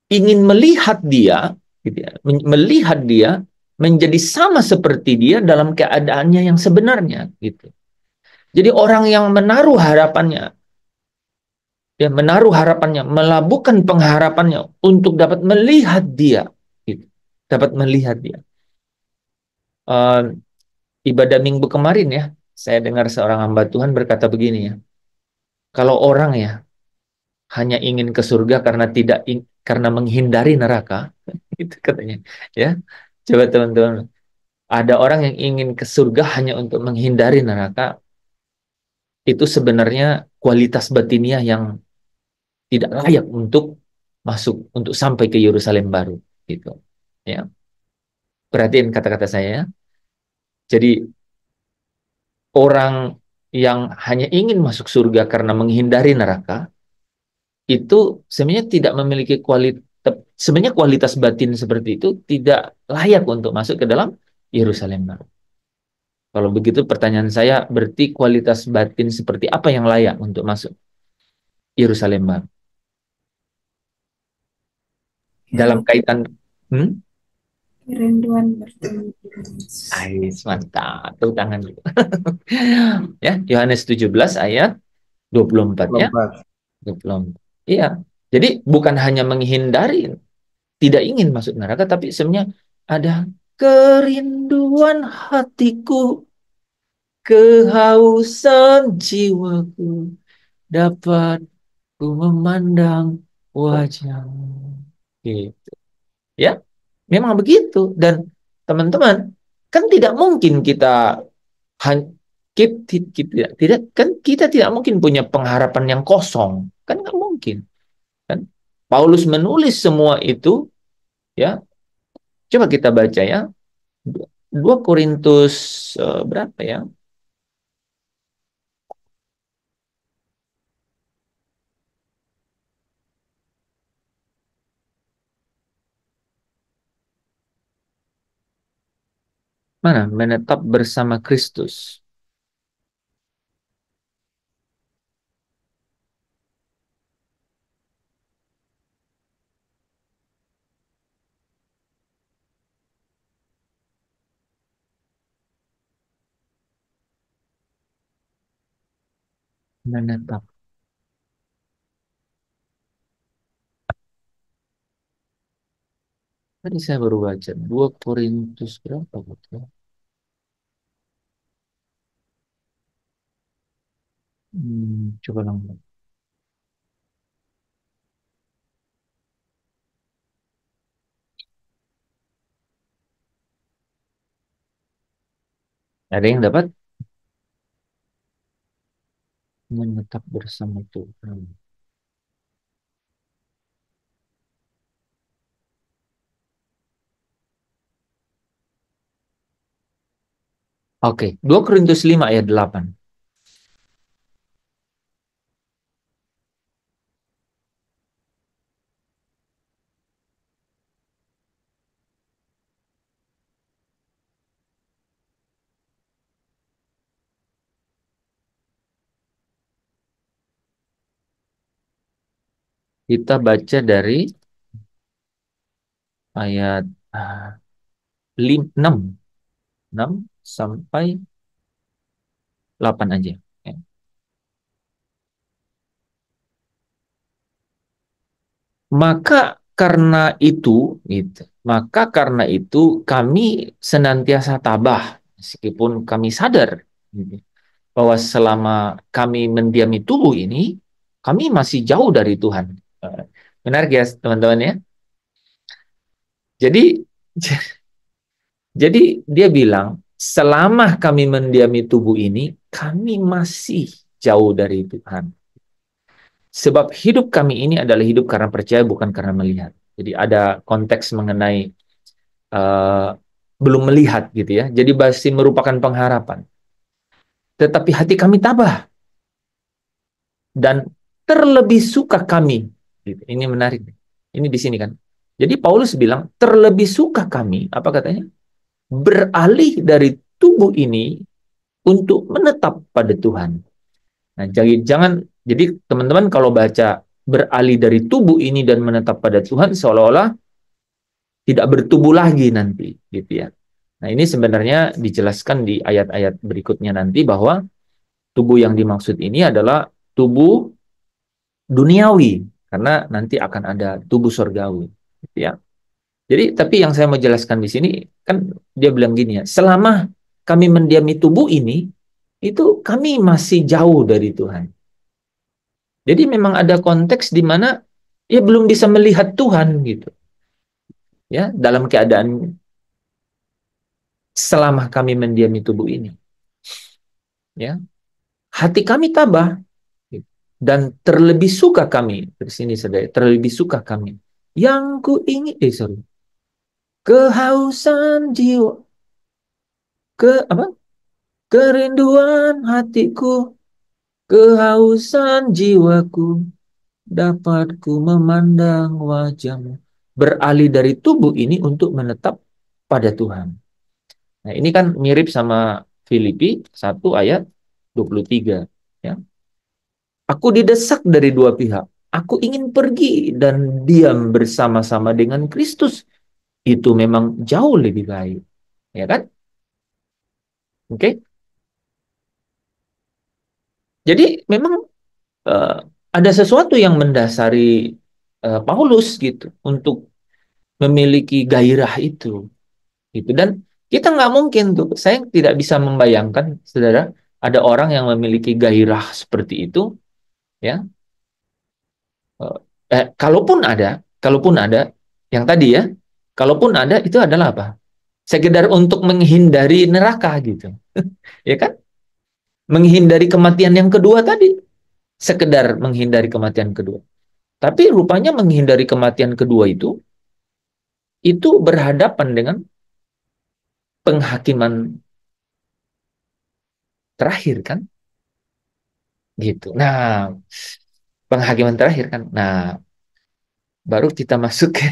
Ingin melihat dia, gitu ya, melihat dia menjadi sama seperti dia dalam keadaannya yang sebenarnya, gitu. Jadi orang yang menaruh harapannya, melabuhkan pengharapannya untuk dapat melihat dia, gitu. Dapat melihat dia. Ibadah minggu kemarin ya, saya dengar seorang hamba Tuhan berkata begini ya, kalau orang ya hanya ingin ke surga karena menghindari neraka, Itu katanya. Ya, coba teman-teman, ada orang yang ingin ke surga hanya untuk menghindari neraka, itu sebenarnya kualitas batiniah yang tidak layak untuk masuk, untuk sampai ke Yerusalem baru, gitu. Ya, perhatiin kata-kata saya. Jadi orang yang hanya ingin masuk surga karena menghindari neraka itu sebenarnya tidak memiliki kualitas, sebenarnya kualitas batin seperti itu tidak layak untuk masuk ke dalam Yerusalem baru. Kalau begitu pertanyaan saya, berarti kualitas batin seperti apa yang layak untuk masuk Yerusalem baru? Dalam kaitan kerinduan bertemu dengan Yesus. Ais, mantap. Tepuk tangan dulu. Ya, Yohanes 17 ayat 24 ya. 24. Iya. Jadi bukan hanya menghindari, tidak ingin masuk neraka, tapi sebenarnya ada kerinduan hatiku, kehausan jiwaku, dapat ku memandang wajahmu. Gitu. Ya, memang begitu. Dan teman-teman, kan tidak mungkin kita tidak kan kita tidak mungkin punya pengharapan yang kosong, kan nggak mungkin, kan? Paulus menulis semua itu, ya. Coba kita baca ya, 2 Korintus berapa ya? Mana? Menetap bersama Kristus. Menetap. Tadi saya baru baca 2 Korintus berapa betul? Coba langsung. Ada yang dapat? Menetap bersama Tuhan. Oke, 2 Korintus 5 ayat 8. Kita baca dari ayat 6 sampai 8 aja. Ya. Maka karena itu kami senantiasa tabah, meskipun kami sadar gitu, bahwa selama kami mendiami tubuh ini, kami masih jauh dari Tuhan. Menarik ya teman-teman ya. Jadi jadi dia bilang, selama kami mendiami tubuh ini, kami masih jauh dari Tuhan. Sebab hidup kami ini adalah hidup karena percaya, bukan karena melihat. Jadi ada konteks mengenai belum melihat gitu ya. Jadi masih merupakan pengharapan. Tetapi hati kami tabah. Dan terlebih suka kami. Gitu. Ini menarik. Ini di sini kan. Jadi Paulus bilang, terlebih suka kami, apa katanya? Beralih dari tubuh ini untuk menetap pada Tuhan. Nah, jadi teman-teman kalau baca beralih dari tubuh ini dan menetap pada Tuhan, seolah-olah tidak bertubuh lagi nanti, gitu ya. Nah, ini sebenarnya dijelaskan di ayat-ayat berikutnya nanti bahwa tubuh yang dimaksud ini adalah tubuh duniawi, karena nanti akan ada tubuh surgawi, gitu ya. Jadi, tapi yang saya mau jelaskan di sini kan dia bilang gini ya, selama kami mendiami tubuh ini, itu kami masih jauh dari Tuhan. Jadi memang ada konteks di mana ya belum bisa melihat Tuhan gitu. ya, dalam keadaan selama kami mendiami tubuh ini, ya, hati kami tabah dan terlebih suka kami, di sini saudara, terlebih suka kami yang ku ingin, sorry, kehausan jiwa, apa, kerinduan hatiku, kehausan jiwaku, dapat ku memandang wajahmu, beralih dari tubuh ini untuk menetap pada Tuhan. Nah, ini kan mirip sama Filipi 1 ayat 23, ya. Aku didesak dari dua pihak. Aku ingin pergi dan diam bersama-sama dengan Kristus. Itu memang jauh lebih baik. Ya kan? Oke. Jadi memang eh, ada sesuatu yang mendasari Paulus gitu untuk memiliki gairah itu. Gitu. Dan kita nggak mungkin tuh. Saya tidak bisa membayangkan, saudara, ada orang yang memiliki gairah seperti itu, ya. Kalaupun ada, yang tadi ya, kalaupun ada itu adalah apa? Sekedar untuk menghindari neraka gitu, ya kan? Menghindari kematian yang kedua tadi, sekedar menghindari kematian kedua. Tapi rupanya menghindari kematian kedua itu berhadapan dengan penghakiman terakhir kan, gitu. Nah, penghakiman terakhir kan. Nah, baru kita masuk ke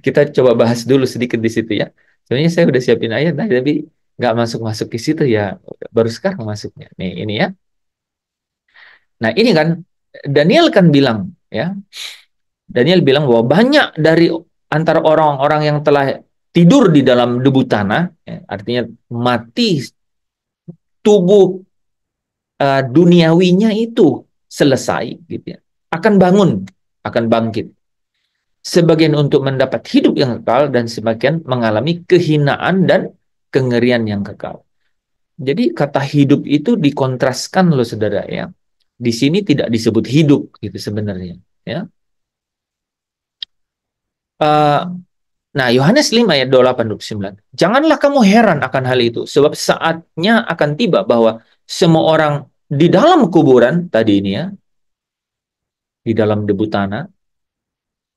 kita coba bahas dulu sedikit di situ ya. Sebenarnya saya udah siapin ayat, nah, tapi nggak masuk-masuk ke situ ya. Baru sekarang masuknya. Nih, ini ya. Nah, ini kan Daniel kan bilang ya. Daniel bilang bahwa banyak dari antara orang-orang yang telah tidur di dalam debu tanah, ya, artinya mati, tubuh duniawinya itu selesai, gitu ya. Akan bangun, akan bangkit. Sebagian untuk mendapat hidup yang kekal dan sebagian mengalami kehinaan dan kengerian yang kekal. Jadi kata hidup itu dikontraskan loh saudara ya. Di sini tidak disebut hidup gitu sebenarnya ya. Uh, nah, Yohanes 5 ayat 28-29. Janganlah kamu heran akan hal itu sebab saatnya akan tiba bahwa semua orang di dalam kuburan tadi ini ya, di dalam debu tanah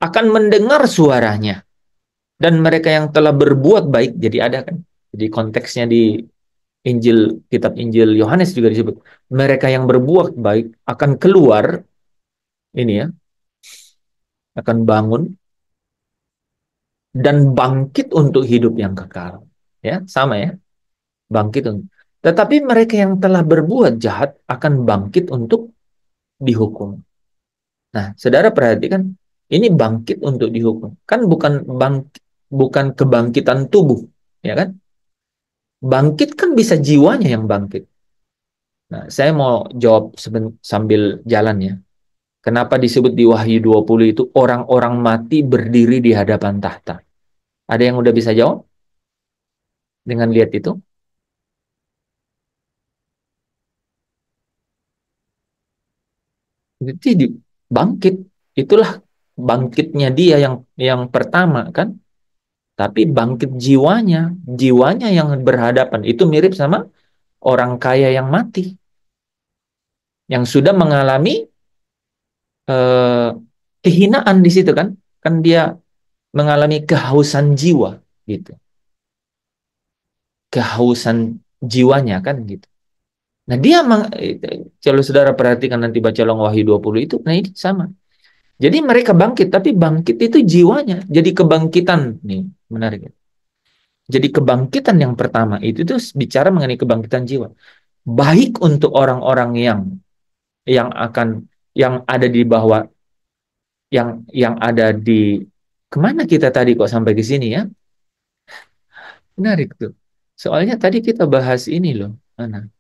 akan mendengar suaranya. Dan mereka yang telah berbuat baik, jadi ada kan. Jadi konteksnya di kitab Injil Yohanes juga disebut. Mereka yang berbuat baik akan keluar, ini ya, akan bangun, dan bangkit untuk hidup yang kekal. Ya, sama ya, bangkit. Tetapi mereka yang telah berbuat jahat akan bangkit untuk dihukum. Nah, saudara perhatikan, ini bangkit untuk dihukum. Kan bukan kebangkitan tubuh, ya kan? Bangkit kan bisa jiwanya yang bangkit. Nah, saya mau jawab sambil jalan ya. Kenapa disebut di Wahyu 20 itu orang-orang mati berdiri di hadapan tahta? Ada yang udah bisa jawab dengan lihat itu? Jadi bangkit, itulah bangkitnya dia yang pertama kan. Tapi bangkit jiwanya yang berhadapan. Itu mirip sama orang kaya yang mati, yang sudah mengalami eh, kehinaan di situ kan. Kan dia mengalami kehausan jiwa gitu. Kehausan jiwanya kan gitu. Nah, kalau saudara perhatikan nanti baca Long Wahyu 20 itu, nah ini sama. Jadi mereka bangkit, tapi bangkit itu jiwanya. Jadi kebangkitan nih, menarik. Jadi kebangkitan yang pertama itu bicara mengenai kebangkitan jiwa. Baik untuk orang-orang yang ada di bawah, yang ada di kemana kita tadi kok sampai ke sini ya? Menarik tuh. Soalnya tadi kita bahas ini loh, mana?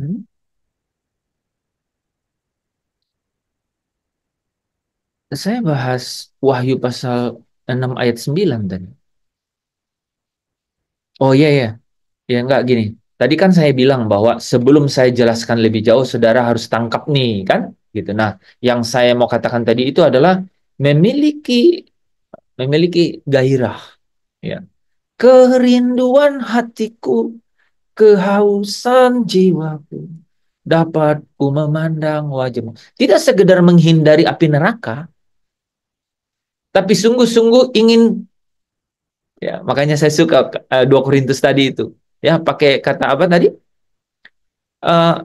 Hmm? Saya bahas Wahyu pasal 6 ayat 9 tadi. Oh iya ya. Ya enggak gini. Tadi kan saya bilang bahwa sebelum saya jelaskan lebih jauh, saudara harus tangkap nih, kan? gitu. Nah, yang saya mau katakan tadi itu adalah memiliki gairah, ya. Kerinduan hatiku, kehausan jiwaku, dapat ku memandang wajahmu. Tidak sekedar menghindari api neraka, tapi sungguh-sungguh ingin, ya, makanya saya suka 2 Korintus tadi itu. Ya, pakai kata apa tadi? Eh,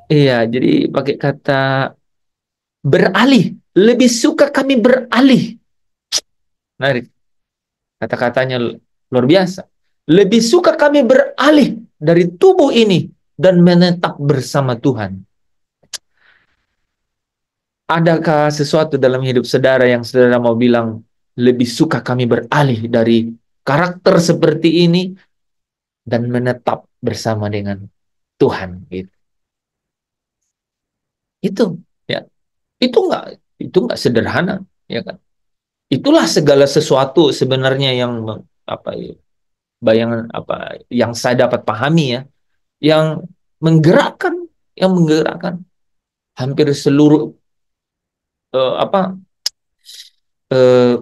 iya, jadi pakai kata beralih. Lebih suka kami beralih. Nah, kata-katanya luar biasa. Lebih suka kami beralih dari tubuh ini dan menetap bersama Tuhan. Adakah sesuatu dalam hidup saudara yang saudara mau bilang, lebih suka kami beralih dari karakter seperti ini dan menetap bersama dengan Tuhan, gitu. Itu, ya, itu nggak sederhana, ya kan? Itulah segala sesuatu sebenarnya yang apa ya, bayangan apa yang saya dapat pahami, ya, yang menggerakkan yang menggerakkan hampir seluruh apa eh,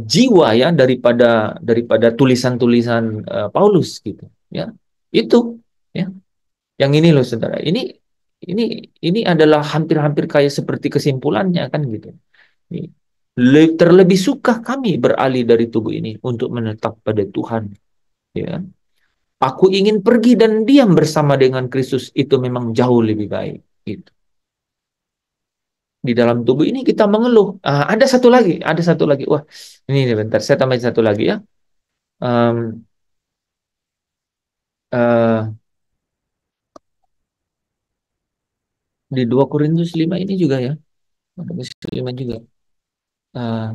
jiwa, ya, daripada tulisan-tulisan Paulus, gitu, ya. Itu, ya, yang ini loh saudara, ini ini adalah hampir-hampir kayak seperti kesimpulannya, kan, gitu. Nih, terlebih suka kami beralih dari tubuh ini untuk menetap pada Tuhan, ya. Aku ingin pergi dan diam bersama dengan Kristus, itu memang jauh lebih baik, gitu. Di dalam tubuh ini kita mengeluh. Ada satu lagi. Wah, ini nih, bentar, saya tambahin satu lagi, ya. Em, eh, di 2 Korintus 5 ini juga, ya. 2 Korintus 5 juga. Eh,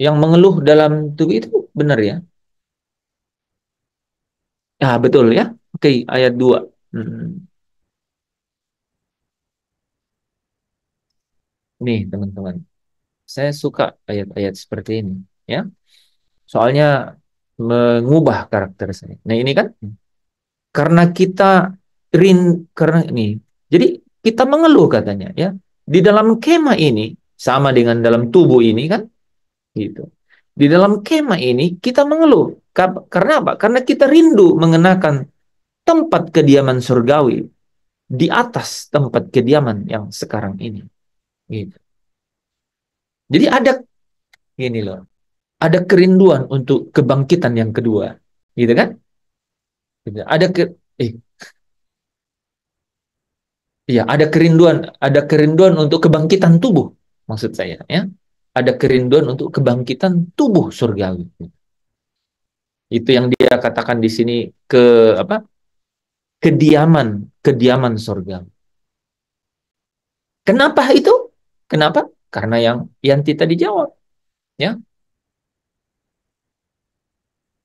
yang mengeluh dalam tubuh itu benar, ya. Ya, betul, ya. Oke, ayat 2. Hmm. Nih, teman-teman. Saya suka ayat-ayat seperti ini, ya. Soalnya mengubah karakter saya. Nah, ini kan karena kita karena ini. Jadi kita mengeluh, katanya, ya. Di dalam kemah ini sama dengan dalam tubuh ini, kan, gitu. Di dalam kemah ini kita mengeluh. Karena apa? Karena kita rindu mengenakan tempat kediaman surgawi di atas tempat kediaman yang sekarang ini, gitu. Jadi ada gini loh, ada kerinduan untuk kebangkitan yang kedua, gitu kan? Gitu. Eh, iya, ada kerinduan untuk kebangkitan tubuh, maksud saya, ya. Ada kerinduan untuk kebangkitan tubuh surgawi. Itu yang dia katakan di sini, ke apa? Kediaman surgawi. Kenapa itu? Kenapa? Karena yang kita dijawab, ya.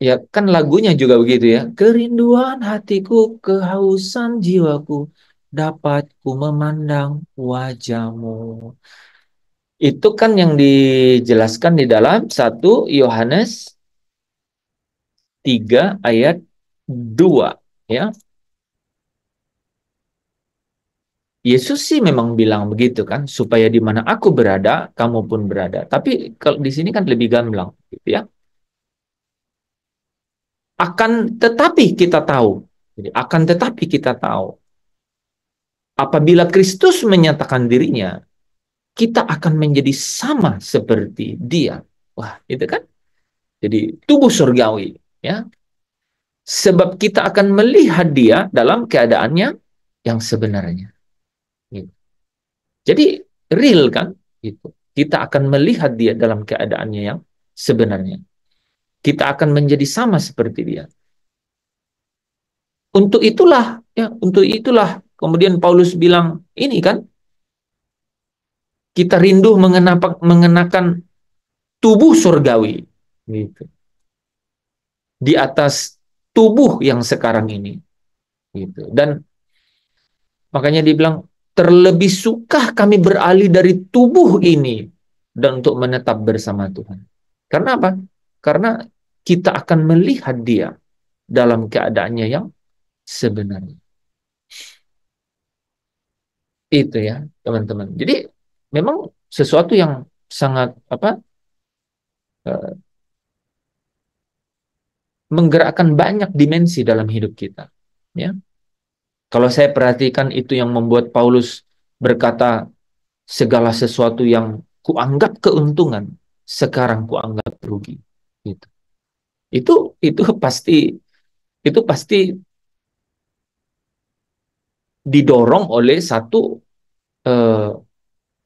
Ya, kan lagunya juga begitu, ya. Kerinduan hatiku, kehausan jiwaku, dapat ku memandang wajahmu. Itu kan yang dijelaskan di dalam 1 Yohanes 3 ayat 2, ya. Yesus sih memang bilang begitu, kan, supaya di mana aku berada, kamu pun berada. Tapi kalau di sini kan lebih gamblang, gitu, ya. Akan tetapi kita tahu, apabila Kristus menyatakan dirinya, kita akan menjadi sama seperti Dia. Wah, itu kan. Jadi tubuh surgawi, ya. Sebab kita akan melihat Dia dalam keadaannya yang sebenarnya. Gitu. Jadi real, kan? Gitu. Kita akan melihat Dia dalam keadaannya yang sebenarnya. Kita akan menjadi sama seperti Dia. Untuk itulah kemudian Paulus bilang ini, kan, kita rindu mengenakan tubuh surgawi, gitu, di atas tubuh yang sekarang ini, gitu. Dan makanya dibilang, terlebih suka kami beralih dari tubuh ini dan untuk menetap bersama Tuhan. Karena apa? Karena kita akan melihat Dia dalam keadaannya yang sebenarnya. Itu ya, teman-teman. Jadi memang sesuatu yang sangat eh, menggerakkan banyak dimensi dalam hidup kita. Ya, kalau saya perhatikan itu yang membuat Paulus berkata segala sesuatu yang kuanggap keuntungan sekarang kuanggap rugi. Gitu. Itu itu pasti itu pasti didorong oleh satu eh,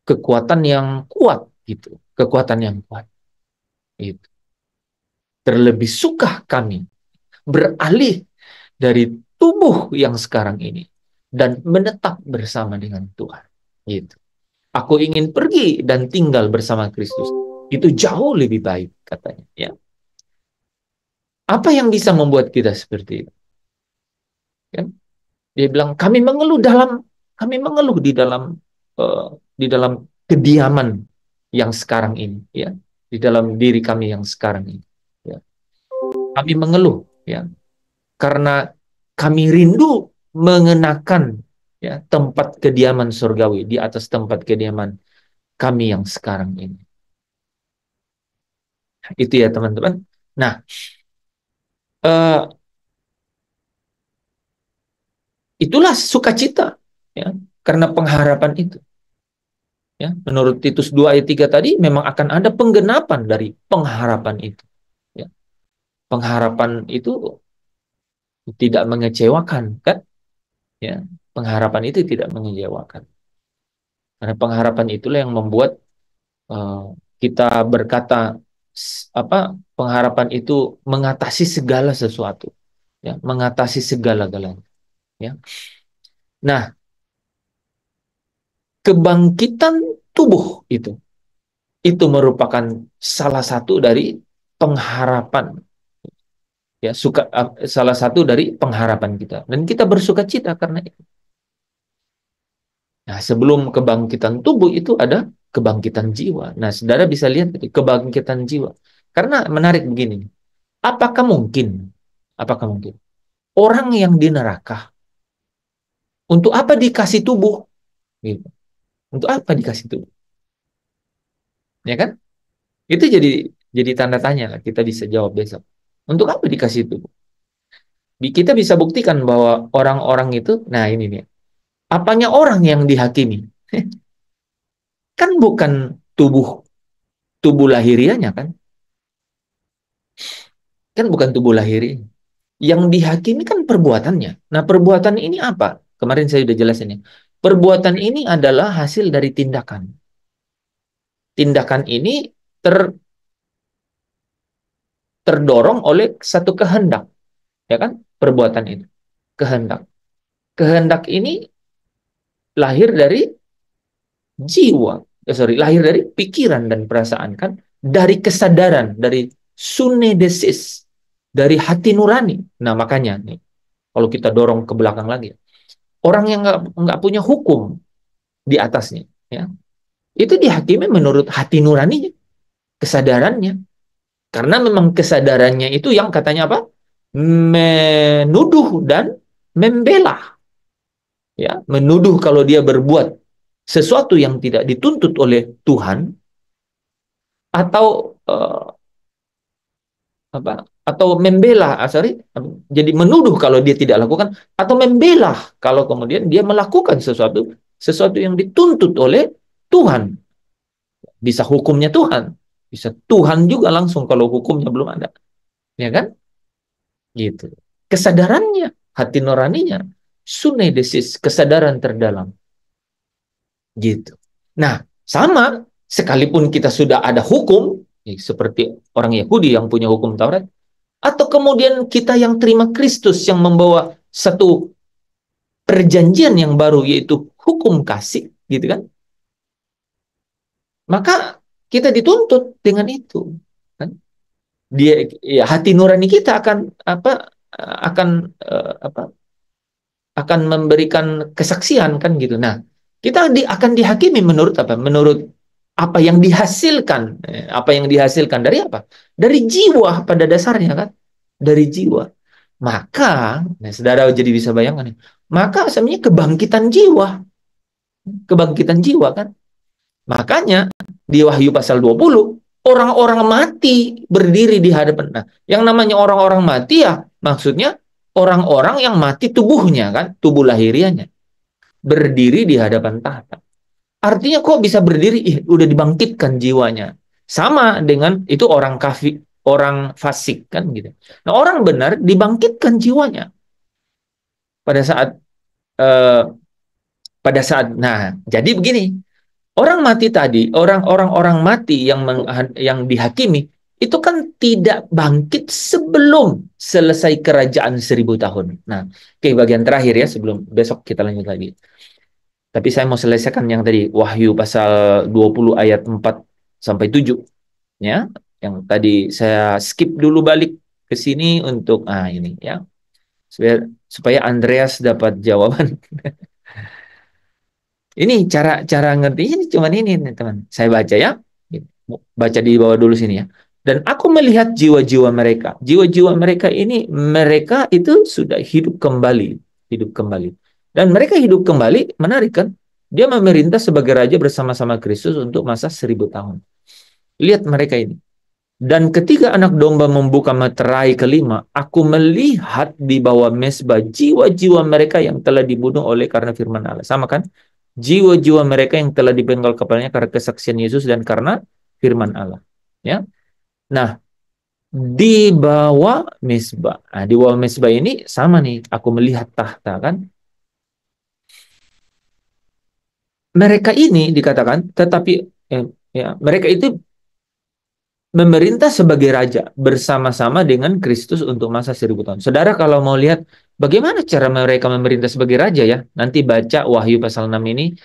kekuatan yang kuat gitu, kekuatan yang kuat. Itu. Terlebih suka kami beralih dari tubuh yang sekarang ini dan menetap bersama dengan Tuhan. Gitu. Aku ingin pergi dan tinggal bersama Kristus. Itu jauh lebih baik katanya. Ya. Apa yang bisa membuat kita seperti itu? Kan? Dia bilang kami mengeluh uh, di dalam kediaman yang sekarang ini, ya, di dalam diri kami yang sekarang ini. Ya. Kami mengeluh, ya, karena kami rindu mengenakan ya tempat kediaman surgawi di atas tempat kediaman kami yang sekarang ini. Itu ya teman-teman. Nah, uh, itulah sukacita, ya, karena pengharapan itu. Ya, menurut Titus 2 ayat 3 tadi memang akan ada penggenapan dari pengharapan itu. Ya. Pengharapan itu tidak mengecewakan, kan? Ya, pengharapan itu tidak mengecewakan. Karena pengharapan itulah yang membuat uh, kita berkata apa? Pengharapan itu mengatasi segala sesuatu, ya, mengatasi segala-galanya. Ya. Nah, kebangkitan tubuh itu merupakan salah satu dari pengharapan, ya, salah satu dari pengharapan kita, dan kita bersuka cita karena itu. Nah, sebelum kebangkitan tubuh itu ada kebangkitan jiwa. Nah, saudara bisa lihat itu, kebangkitan jiwa. Karena menarik begini, apakah mungkin orang yang di neraka untuk apa dikasih tubuh? Gitu. Untuk apa dikasih tubuh? Ya kan? Itu jadi tanda tanya lah. Kita bisa jawab besok. Untuk apa dikasih tubuh? Kita bisa buktikan bahwa orang-orang itu, nah ini nih, apanya orang yang dihakimi? Kan bukan tubuh tubuh lahirianya, kan? Kan bukan tubuh lahirianya. Yang dihakimi kan perbuatannya. Nah, perbuatan ini apa? Kemarin saya sudah jelasin ya. Perbuatan ini adalah hasil dari tindakan. Tindakan ini terdorong oleh satu kehendak, ya kan? Perbuatan itu, kehendak. Kehendak ini lahir dari jiwa, lahir dari pikiran dan perasaan, kan? Dari kesadaran, dari sunedesis, dari hati nurani. Nah, makanya nih, kalau kita dorong ke belakang lagi, orang yang nggak punya hukum di atasnya, ya, itu dihakimi menurut hati nuraninya, kesadarannya. Karena memang kesadarannya itu yang katanya apa? Menuduh dan membela. Ya, menuduh kalau dia berbuat sesuatu yang tidak dituntut oleh Tuhan, atau apa? Atau membela, jadi menuduh kalau dia tidak lakukan, atau membela kalau kemudian dia melakukan sesuatu yang dituntut oleh Tuhan. Bisa hukumnya Tuhan, bisa Tuhan juga langsung kalau hukumnya belum ada, ya kan? Gitu. Kesadarannya, hati nuraninya, sunedesis, kesadaran terdalam. Gitu. Nah, sama, sekalipun kita sudah ada hukum, seperti orang Yahudi yang punya hukum Taurat, atau kemudian kita yang terima Kristus yang membawa satu perjanjian yang baru, yaitu hukum kasih, gitu kan? Maka kita dituntut dengan itu, kan? Dia, ya, hati nurani kita akan apa? Akan apa? Akan memberikan kesaksian, kan gitu. Nah, kita akan dihakimi menurut apa? Menurut apa yang dihasilkan. Apa yang dihasilkan dari apa? Dari jiwa pada dasarnya, kan? Dari jiwa. Maka, nah, saudara jadi bisa bayangkan, maka sebenarnya kebangkitan jiwa kebangkitan jiwa kan. Makanya di Wahyu pasal 20 orang-orang mati berdiri di hadapan. Nah, yang namanya orang-orang mati ya maksudnya orang-orang yang mati tubuhnya kan, tubuh lahirianya berdiri di hadapan tahta. Artinya kok bisa berdiri? Udah dibangkitkan jiwanya. Sama dengan itu orang kafir, orang fasik kan gitu. Nah, orang benar dibangkitkan jiwanya pada saat eh, nah, jadi begini, orang mati tadi, orang-orang mati yang dihakimi itu kan tidak bangkit sebelum selesai kerajaan 1000 tahun. Nah, oke, bagian terakhir ya sebelum besok kita lanjut lagi. Tapi saya mau selesaikan yang tadi Wahyu pasal 20 ayat 4 sampai 7 ya. Yang tadi saya skip dulu balik ke sini untuk ini ya. Supaya Andreas dapat jawaban. Ini cara ngertinya ini cuman ini teman. Saya baca ya. Baca di bawah dulu sini ya. Dan aku melihat jiwa-jiwa mereka. Jiwa-jiwa mereka ini, mereka itu sudah hidup kembali. Hidup kembali. Dan mereka hidup kembali, menarik kan? Dia memerintah sebagai raja bersama-sama Kristus untuk masa 1000 tahun. Lihat mereka ini. Dan ketika anak domba membuka meterai kelima, aku melihat di bawah mezbah jiwa-jiwa mereka yang telah dibunuh oleh karena firman Allah. Sama kan? Jiwa-jiwa mereka yang telah dipenggal kepalanya karena kesaksian Yesus dan karena firman Allah. Ya. Nah, di bawah mezbah. Nah, di bawah mezbah ini sama nih, aku melihat tahta kan. Mereka ini dikatakan, tetapi mereka itu memerintah sebagai raja bersama-sama dengan Kristus untuk masa 1000 tahun. Saudara kalau mau lihat bagaimana cara mereka memerintah sebagai raja ya, nanti baca Wahyu pasal 6 ini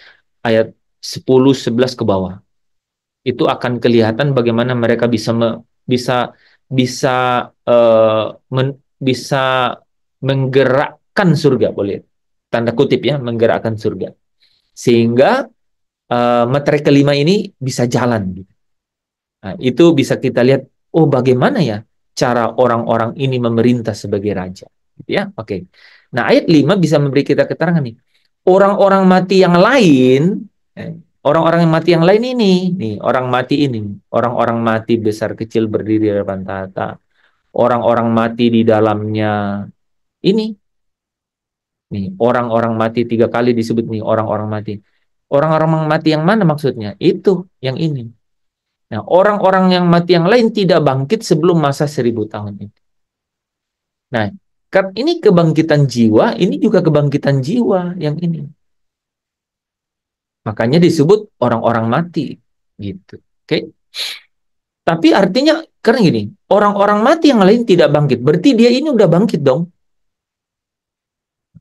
ayat 10 11 ke bawah. Itu akan kelihatan bagaimana mereka bisa bisa menggerakkan surga, boleh tanda kutip ya, menggerakkan surga. Sehingga meterai kelima ini bisa jalan gitu. Nah, itu bisa kita lihat, oh bagaimana ya cara orang-orang ini memerintah sebagai raja. Gitu ya, oke. Nah, ayat 5 bisa memberi kita keterangan nih. Orang-orang mati yang lain, orang-orang yang mati yang lain ini, nih orang mati ini, orang-orang mati besar kecil berdiri di depan tahta, orang-orang mati di dalamnya ini, nih orang-orang mati 3 kali disebut nih orang-orang mati. Orang-orang mati yang mana maksudnya? Itu yang ini. Nah, orang-orang yang mati yang lain tidak bangkit sebelum masa 1000 tahun itu. Nah, ini kebangkitan jiwa, ini juga kebangkitan jiwa yang ini. Makanya disebut orang-orang mati, gitu. Oke? Tapi artinya, karena gini, orang-orang mati yang lain tidak bangkit. Berarti dia ini udah bangkit dong.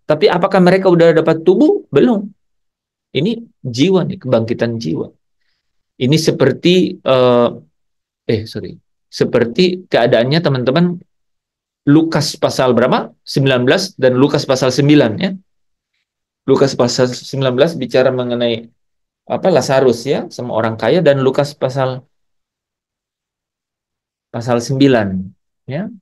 Tapi apakah mereka udah dapat tubuh? Belum. Ini jiwa nih, kebangkitan jiwa. Ini seperti seperti keadaannya teman-teman Lukas pasal berapa? 19 dan Lukas pasal 9 ya. Lukas pasal 19 bicara mengenai Lazarus ya, sama orang kaya, dan Lukas pasal 9 ya.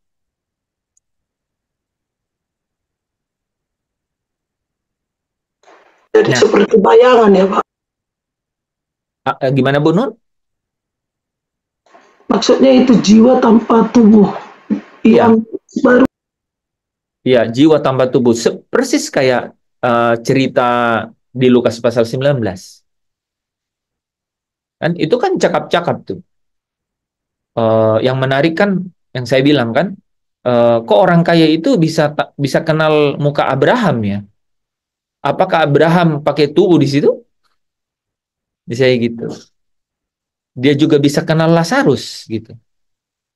Jadi seperti bayangan ya, Pak. Gimana Bu Nur? Maksudnya itu jiwa tanpa tubuh yang baru. Iya, jiwa tanpa tubuh. Persis kayak cerita di Lukas pasal 19. Kan itu kan cakap-cakap tuh. Yang menarik kan yang saya bilang kan, kok orang kaya itu bisa kenal muka Abraham ya? Apakah Abraham pakai tubuh di situ? Bisa gitu. Dia juga bisa kenal Lazarus gitu.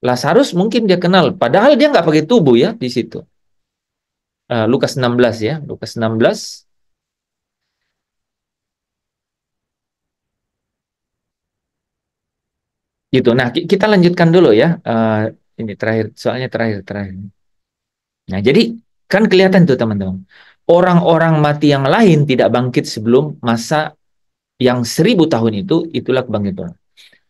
Lazarus mungkin dia kenal, padahal dia nggak pakai tubuh ya di situ. Lukas 16 ya, Lukas 16. Gitu. Nah, kita lanjutkan dulu ya. Ini terakhir, soalnya terakhir. Nah, jadi kan kelihatan tuh teman-teman. Orang-orang mati yang lain tidak bangkit sebelum masa yang 1000 tahun itu, itulah kebangkitan.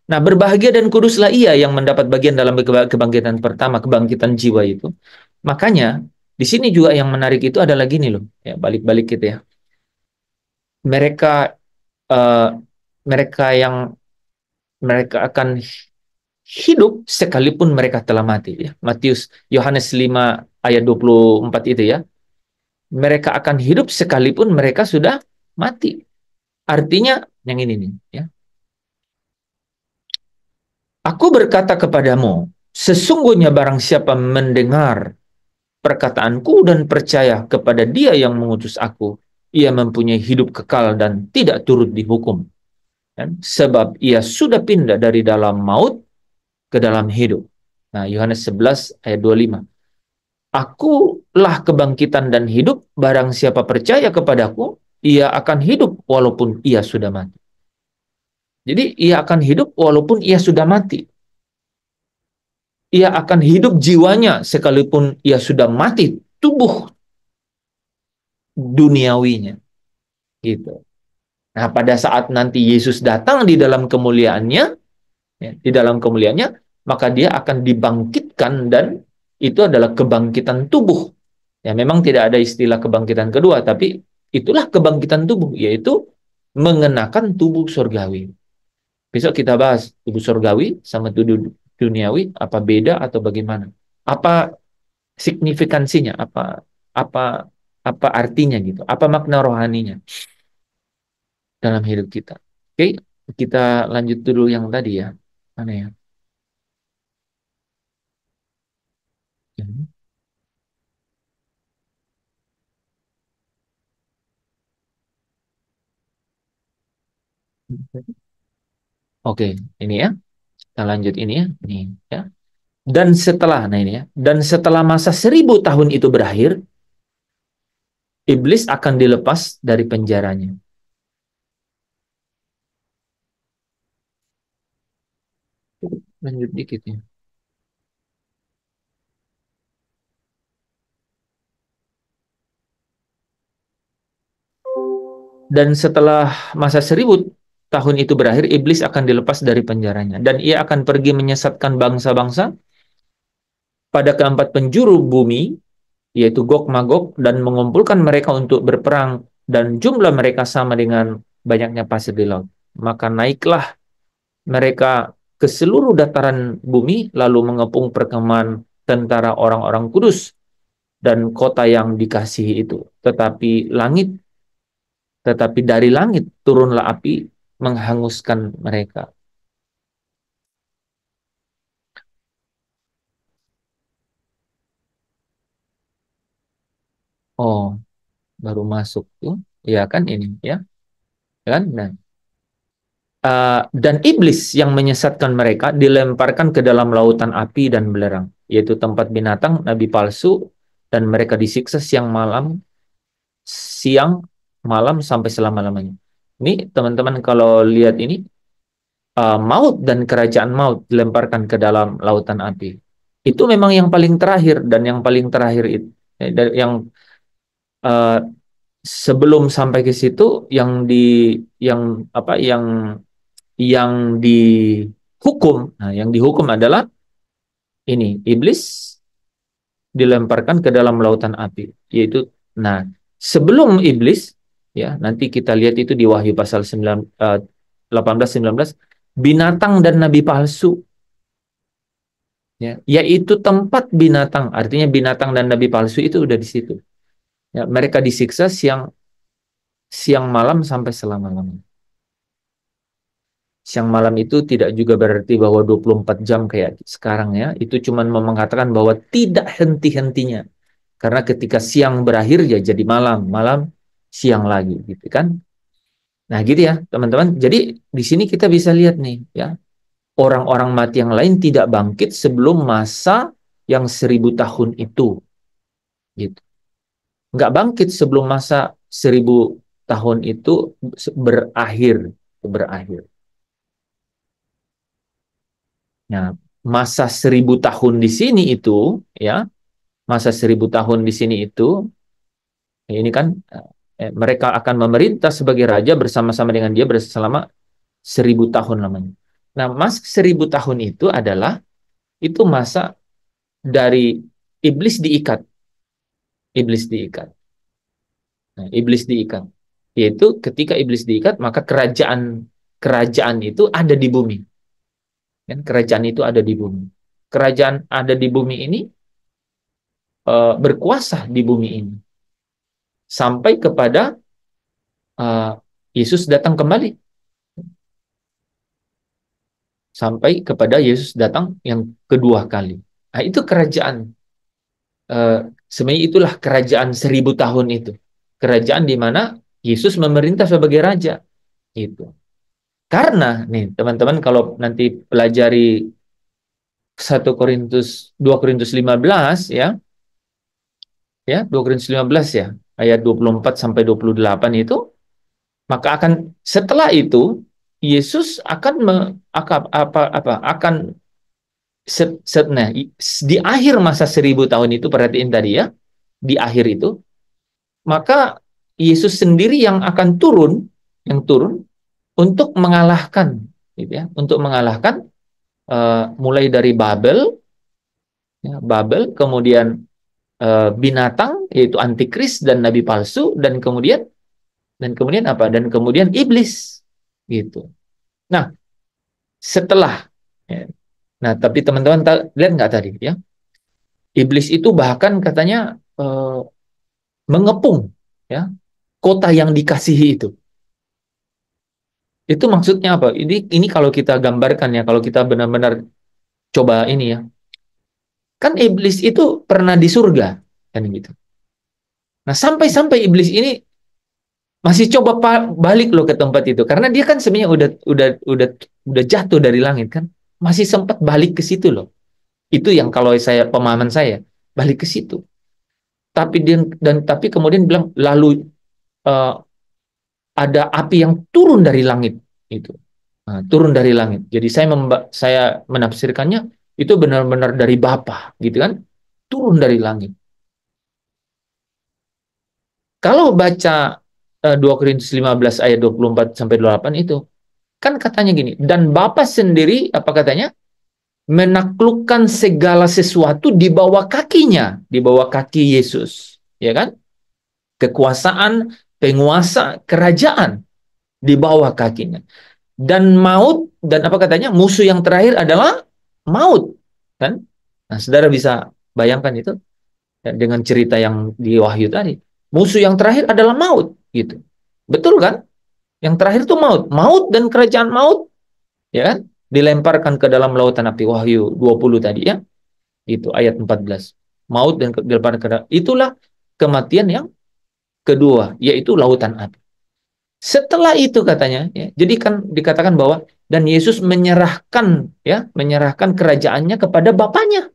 Nah, berbahagia dan kuduslah ia yang mendapat bagian dalam kebangkitan pertama, kebangkitan jiwa itu. Makanya, di sini juga yang menarik itu adalah gini loh, ya balik-balik gitu ya. Mereka eh, mereka akan hidup sekalipun mereka telah mati, ya. Yohanes 5 ayat 24 itu, ya. Mereka akan hidup sekalipun mereka sudah mati. Artinya yang ini nih, ya. Aku berkata kepadamu, sesungguhnya barang siapa mendengar perkataanku dan percaya kepada Dia yang mengutus aku, ia mempunyai hidup kekal dan tidak turut dihukum. Sebab ia sudah pindah dari dalam maut ke dalam hidup. Nah, Yohanes 11 ayat 25. Akulah kebangkitan dan hidup, barang siapa percaya kepadaku, ia akan hidup walaupun ia sudah mati. Jadi ia akan hidup walaupun ia sudah mati. Ia akan hidup jiwanya sekalipun ia sudah mati tubuh duniawinya. Gitu. Nah, pada saat nanti Yesus datang di dalam kemuliaannya, ya, di dalam kemuliaannya, maka dia akan dibangkitkan, dan itu adalah kebangkitan tubuh. Ya, memang tidak ada istilah kebangkitan kedua, tapi itulah kebangkitan tubuh, yaitu mengenakan tubuh surgawi. Besok kita bahas tubuh surgawi sama tubuh duniawi, apa beda atau bagaimana? Apa signifikansinya? Apa apa artinya gitu? Apa makna rohaninya dalam hidup kita? Oke, kita lanjut dulu yang tadi, ya. Mana ya? Oke, ini ya. Kita lanjut ini ya. Ini ya. Dan setelah, nah ini ya. Dan setelah masa 1000 tahun itu berakhir, iblis akan dilepas dari penjaranya. Lanjut dikit ya. Dan setelah masa 1000 tahun itu berakhir, iblis akan dilepas dari penjaranya. Dan ia akan pergi menyesatkan bangsa-bangsa pada keempat penjuru bumi, yaitu Gog Magog, dan mengumpulkan mereka untuk berperang, dan jumlah mereka sama dengan banyaknya pasir di laut. Maka naiklah mereka ke seluruh dataran bumi, lalu mengepung perkemahan tentara orang-orang kudus dan kota yang dikasihi itu. Tetapi dari langit turunlah api menghanguskan mereka. Oh, baru masuk tuh, ya kan ini, ya, kan? Nah, dan iblis yang menyesatkan mereka dilemparkan ke dalam lautan api dan belerang, yaitu tempat binatang, nabi palsu, dan mereka disiksa siang malam sampai selama-lamanya. Ini teman-teman kalau lihat ini, maut dan kerajaan maut dilemparkan ke dalam lautan api. Itu memang yang paling terakhir, dan yang paling terakhir itu, yang uh, sebelum sampai ke situ, yang apa yang dihukum. Nah, yang dihukum adalah ini, iblis dilemparkan ke dalam lautan api, yaitu, nah, sebelum iblis, ya, nanti kita lihat itu di Wahyu pasal 18-19, binatang dan nabi palsu, ya, yaitu tempat binatang, artinya binatang dan nabi palsu itu udah di situ, ya, mereka disiksa siang malam sampai selama-lamanya. Siang malam itu tidak juga berarti bahwa 24 jam kayak sekarang, ya. Itu cuma mengatakan bahwa tidak henti-hentinya. Karena ketika siang berakhir ya jadi malam, malam siang lagi, gitu kan. Nah, gitu ya, teman-teman. Jadi di sini kita bisa lihat nih, ya. Orang-orang mati yang lain tidak bangkit sebelum masa yang 1000 tahun itu. Gitu. Nggak bangkit sebelum masa 1000 tahun itu berakhir. Berakhir. Nah, masa 1000 tahun di sini itu, ya, masa 1000 tahun di sini itu, ini kan mereka akan memerintah sebagai raja bersama-sama dengan dia selama 1000 tahun lamanya. Nah, masa 1000 tahun itu adalah itu masa dari iblis diikat, iblis diikat, nah, iblis diikat. Yaitu ketika iblis diikat, maka kerajaan itu ada di bumi. Kan? Kerajaan itu ada di bumi. Kerajaan ada di bumi ini berkuasa di bumi ini sampai kepada Yesus datang kembali. Sampai kepada Yesus datang yang kedua kali. Nah, itu kerajaan. Sebenarnya itulah kerajaan 1000 tahun itu. Kerajaan di mana Yesus memerintah sebagai raja. Itu. Karena nih teman-teman kalau nanti pelajari 2 Korintus 15 ya. Ya, 2 Korintus 15 ya, ayat 24 sampai 28 itu, maka akan setelah itu Yesus akan akan nah, di akhir masa 1000 tahun itu, perhatiin tadi ya, di akhir itu, maka Yesus sendiri yang akan turun untuk mengalahkan, gitu ya, untuk mengalahkan mulai dari Babel, ya, kemudian binatang yaitu antikris dan nabi palsu, dan kemudian apa? Dan kemudian iblis, gitu. Nah, setelah, ya, nah tapi teman-teman lihat nggak tadi ya? Iblis itu bahkan katanya mengepung ya kota yang dikasihi itu. Itu maksudnya apa? Ini kalau kita gambarkan ya, kalau kita benar-benar coba ini ya. Kan iblis itu pernah di surga, kan gitu. Nah, sampai iblis ini masih coba balik loh ke tempat itu, karena dia kan sebenarnya udah jatuh dari langit kan, masih sempat balik ke situ loh. Itu yang kalau pemahaman saya balik ke situ. Tapi kemudian bilang lalu ada api yang turun dari langit itu. Nah, turun dari langit. Jadi saya menafsirkannya itu benar-benar dari Bapa, gitu kan? Turun dari langit. Kalau baca 2 Korintus 15 ayat 24 sampai 28 itu, kan katanya gini, dan Bapa sendiri apa katanya? Menaklukkan segala sesuatu di bawah kakinya, di bawah kaki Yesus, ya kan? Kekuasaan, penguasa, kerajaan di bawah kakinya. Dan maut, dan apa katanya? Musuh yang terakhir adalah maut, kan? Nah, saudara bisa bayangkan itu ya, dengan cerita yang di Wahyu tadi. Musuh yang terakhir adalah maut, gitu. Betul kan? Yang terakhir itu maut. Maut dan kerajaan maut, ya kan? Dilemparkan ke dalam lautan api. Wahyu 20 tadi ya. Itu ayat 14. Maut dan dilemparkan ke dalam. Itulah kematian yang kedua, yaitu lautan api. Setelah itu katanya, ya, jadi kan dikatakan bahwa dan Yesus menyerahkan kerajaannya kepada Bapaknya.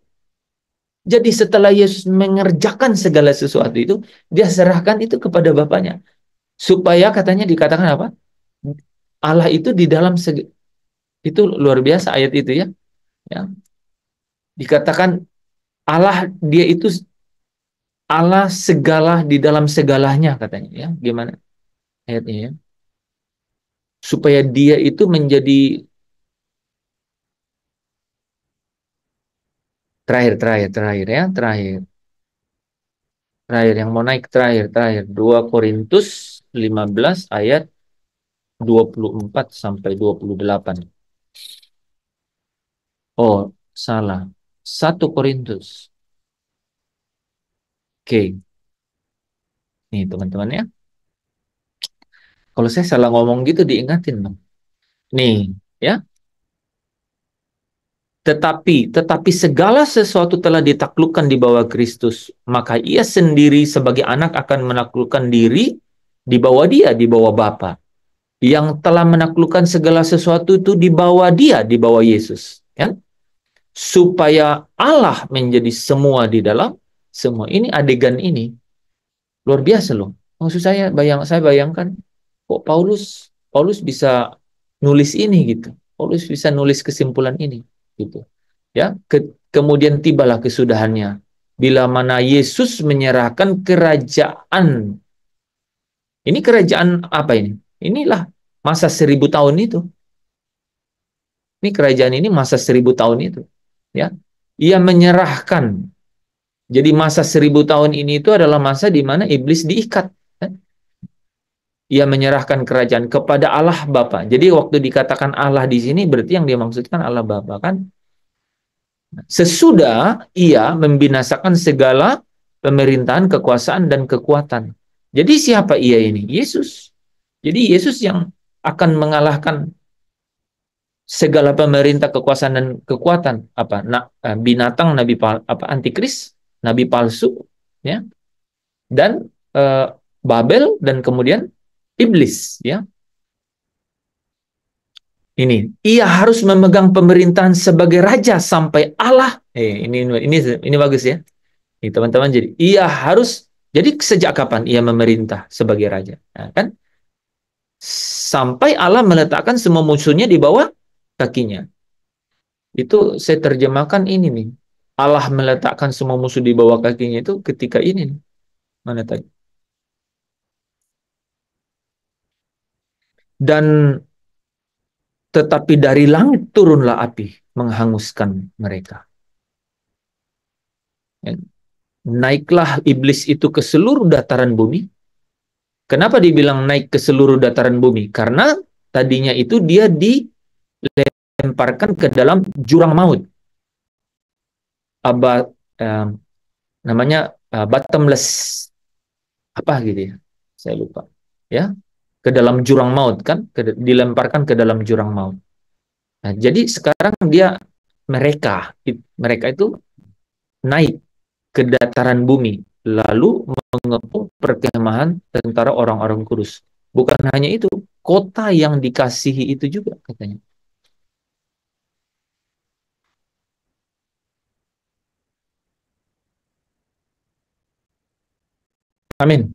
Jadi setelah Yesus mengerjakan segala sesuatu itu, dia serahkan itu kepada Bapaknya. Supaya katanya dikatakan apa? Allah itu di dalam itu luar biasa ayat itu ya. Ya. Dikatakan dia itu Allah segala di dalam segalanya katanya ya. Gimana ayatnya ya? Supaya dia itu menjadi terakhir yang mau naik terakhir 2 Korintus 15 ayat 24 sampai 28. Oh, salah. 1 Korintus. Oke. Nih, teman-teman ya. Kalau saya salah ngomong gitu diingatin, Bang. Nih, ya. Tetapi segala sesuatu telah ditaklukkan di bawah Kristus, maka ia sendiri sebagai anak akan menaklukkan diri di bawah dia, di bawah Bapa. Yang telah menaklukkan segala sesuatu itu di bawah dia, di bawah Yesus. Ya? Supaya Allah menjadi semua di dalam semua. Ini adegan ini luar biasa loh. Maksud saya bayangkan kok Paulus bisa nulis ini gitu. Paulus bisa nulis kesimpulan ini gitu. Ya, kemudian tibalah kesudahannya bila mana Yesus menyerahkan kerajaan. Ini kerajaan apa ini? Inilah masa 1000 tahun itu. Ini kerajaan ini masa 1000 tahun itu. Ya, ia menyerahkan. Jadi masa 1000 tahun ini itu adalah masa di mana iblis diikat. ia menyerahkan kerajaan kepada Allah Bapa. Jadi waktu dikatakan Allah di sini berarti yang dia maksudkan Allah Bapa kan? Sesudah ia membinasakan segala pemerintahan, kekuasaan, dan kekuatan. Jadi siapa ia ini? Yesus. Jadi Yesus yang akan mengalahkan segala pemerintah, kekuasaan, dan kekuatan. Binatang, antikris, nabi palsu, ya, dan Babel, dan kemudian iblis, ya. Ini, ia harus memegang pemerintahan sebagai raja sampai Allah. Ini bagus ya. Ini teman-teman, jadi ia harus, jadi sejak kapan ia memerintah sebagai raja? Nah, kan? Sampai Allah meletakkan semua musuhnya di bawah kakinya. Itu saya terjemahkan ini nih. Allah meletakkan semua musuh di bawah kakinya itu ketika ini nih. Mana tadi? Dan tetapi dari langit turunlah api menghanguskan mereka. Naiklah iblis itu ke seluruh dataran bumi. Kenapa dibilang naik ke seluruh dataran bumi? Karena tadinya itu dia dilemparkan ke dalam jurang maut. Namanya bottomless. Apa gitu ya? Saya lupa. Ya, ke dalam jurang maut kan? Dilemparkan ke dalam jurang maut. Nah, jadi sekarang mereka itu naik ke dataran bumi, lalu mengepung perkemahan tentara orang-orang kudus. Bukan hanya itu, kota yang dikasihi itu juga katanya. Amin.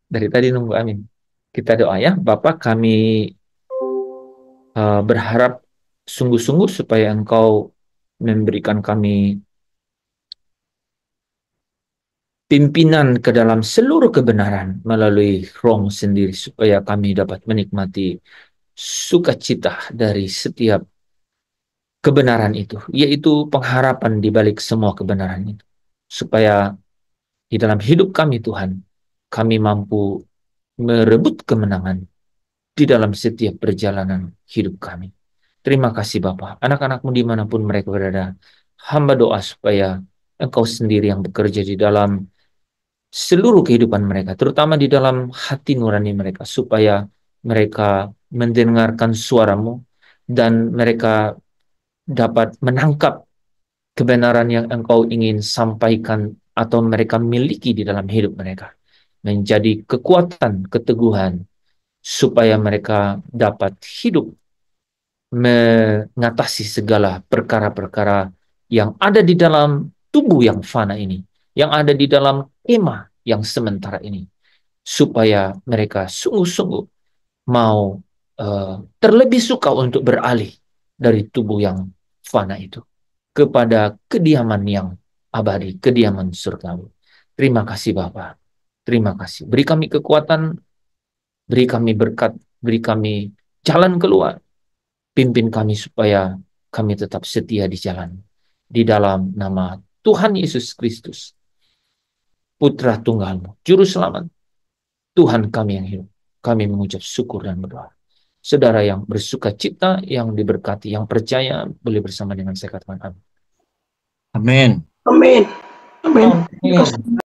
Dari tadi nunggu amin. Kita doa ya, Bapak, kami berharap sungguh-sungguh supaya Engkau memberikan kami pimpinan ke dalam seluruh kebenaran melalui Roh sendiri, supaya kami dapat menikmati sukacita dari setiap kebenaran itu, yaitu pengharapan di balik semua kebenaran itu. Supaya di dalam hidup kami, Tuhan, kami mampu merebut kemenangan di dalam setiap perjalanan hidup kami. Terima kasih Bapa. Anak-anakmu dimanapun mereka berada, hamba doa supaya Engkau sendiri yang bekerja di dalam seluruh kehidupan mereka, terutama di dalam hati nurani mereka, supaya mereka mendengarkan suara-Mu dan mereka dapat menangkap kebenaran yang Engkau ingin sampaikan atau mereka miliki di dalam hidup mereka, menjadi kekuatan, keteguhan, supaya mereka dapat hidup mengatasi segala perkara-perkara yang ada di dalam tubuh yang fana ini, yang ada di dalam kemah yang sementara ini, supaya mereka sungguh-sungguh mau terlebih suka untuk beralih dari tubuh yang fana itu kepada kediaman yang abadi, kediaman surgawi. Terima kasih Bapa. Terima kasih. Beri kami kekuatan, beri kami berkat, beri kami jalan keluar. Pimpin kami supaya kami tetap setia di jalan. Di dalam nama Tuhan Yesus Kristus, Putra Tunggal-Mu, Juru Selamat, Tuhan kami yang hidup. Kami mengucap syukur dan berdoa. Saudara yang bersuka cita, yang diberkati, yang percaya, boleh bersama dengan saya katakan amin. Amin. Amin. Amin. Amin.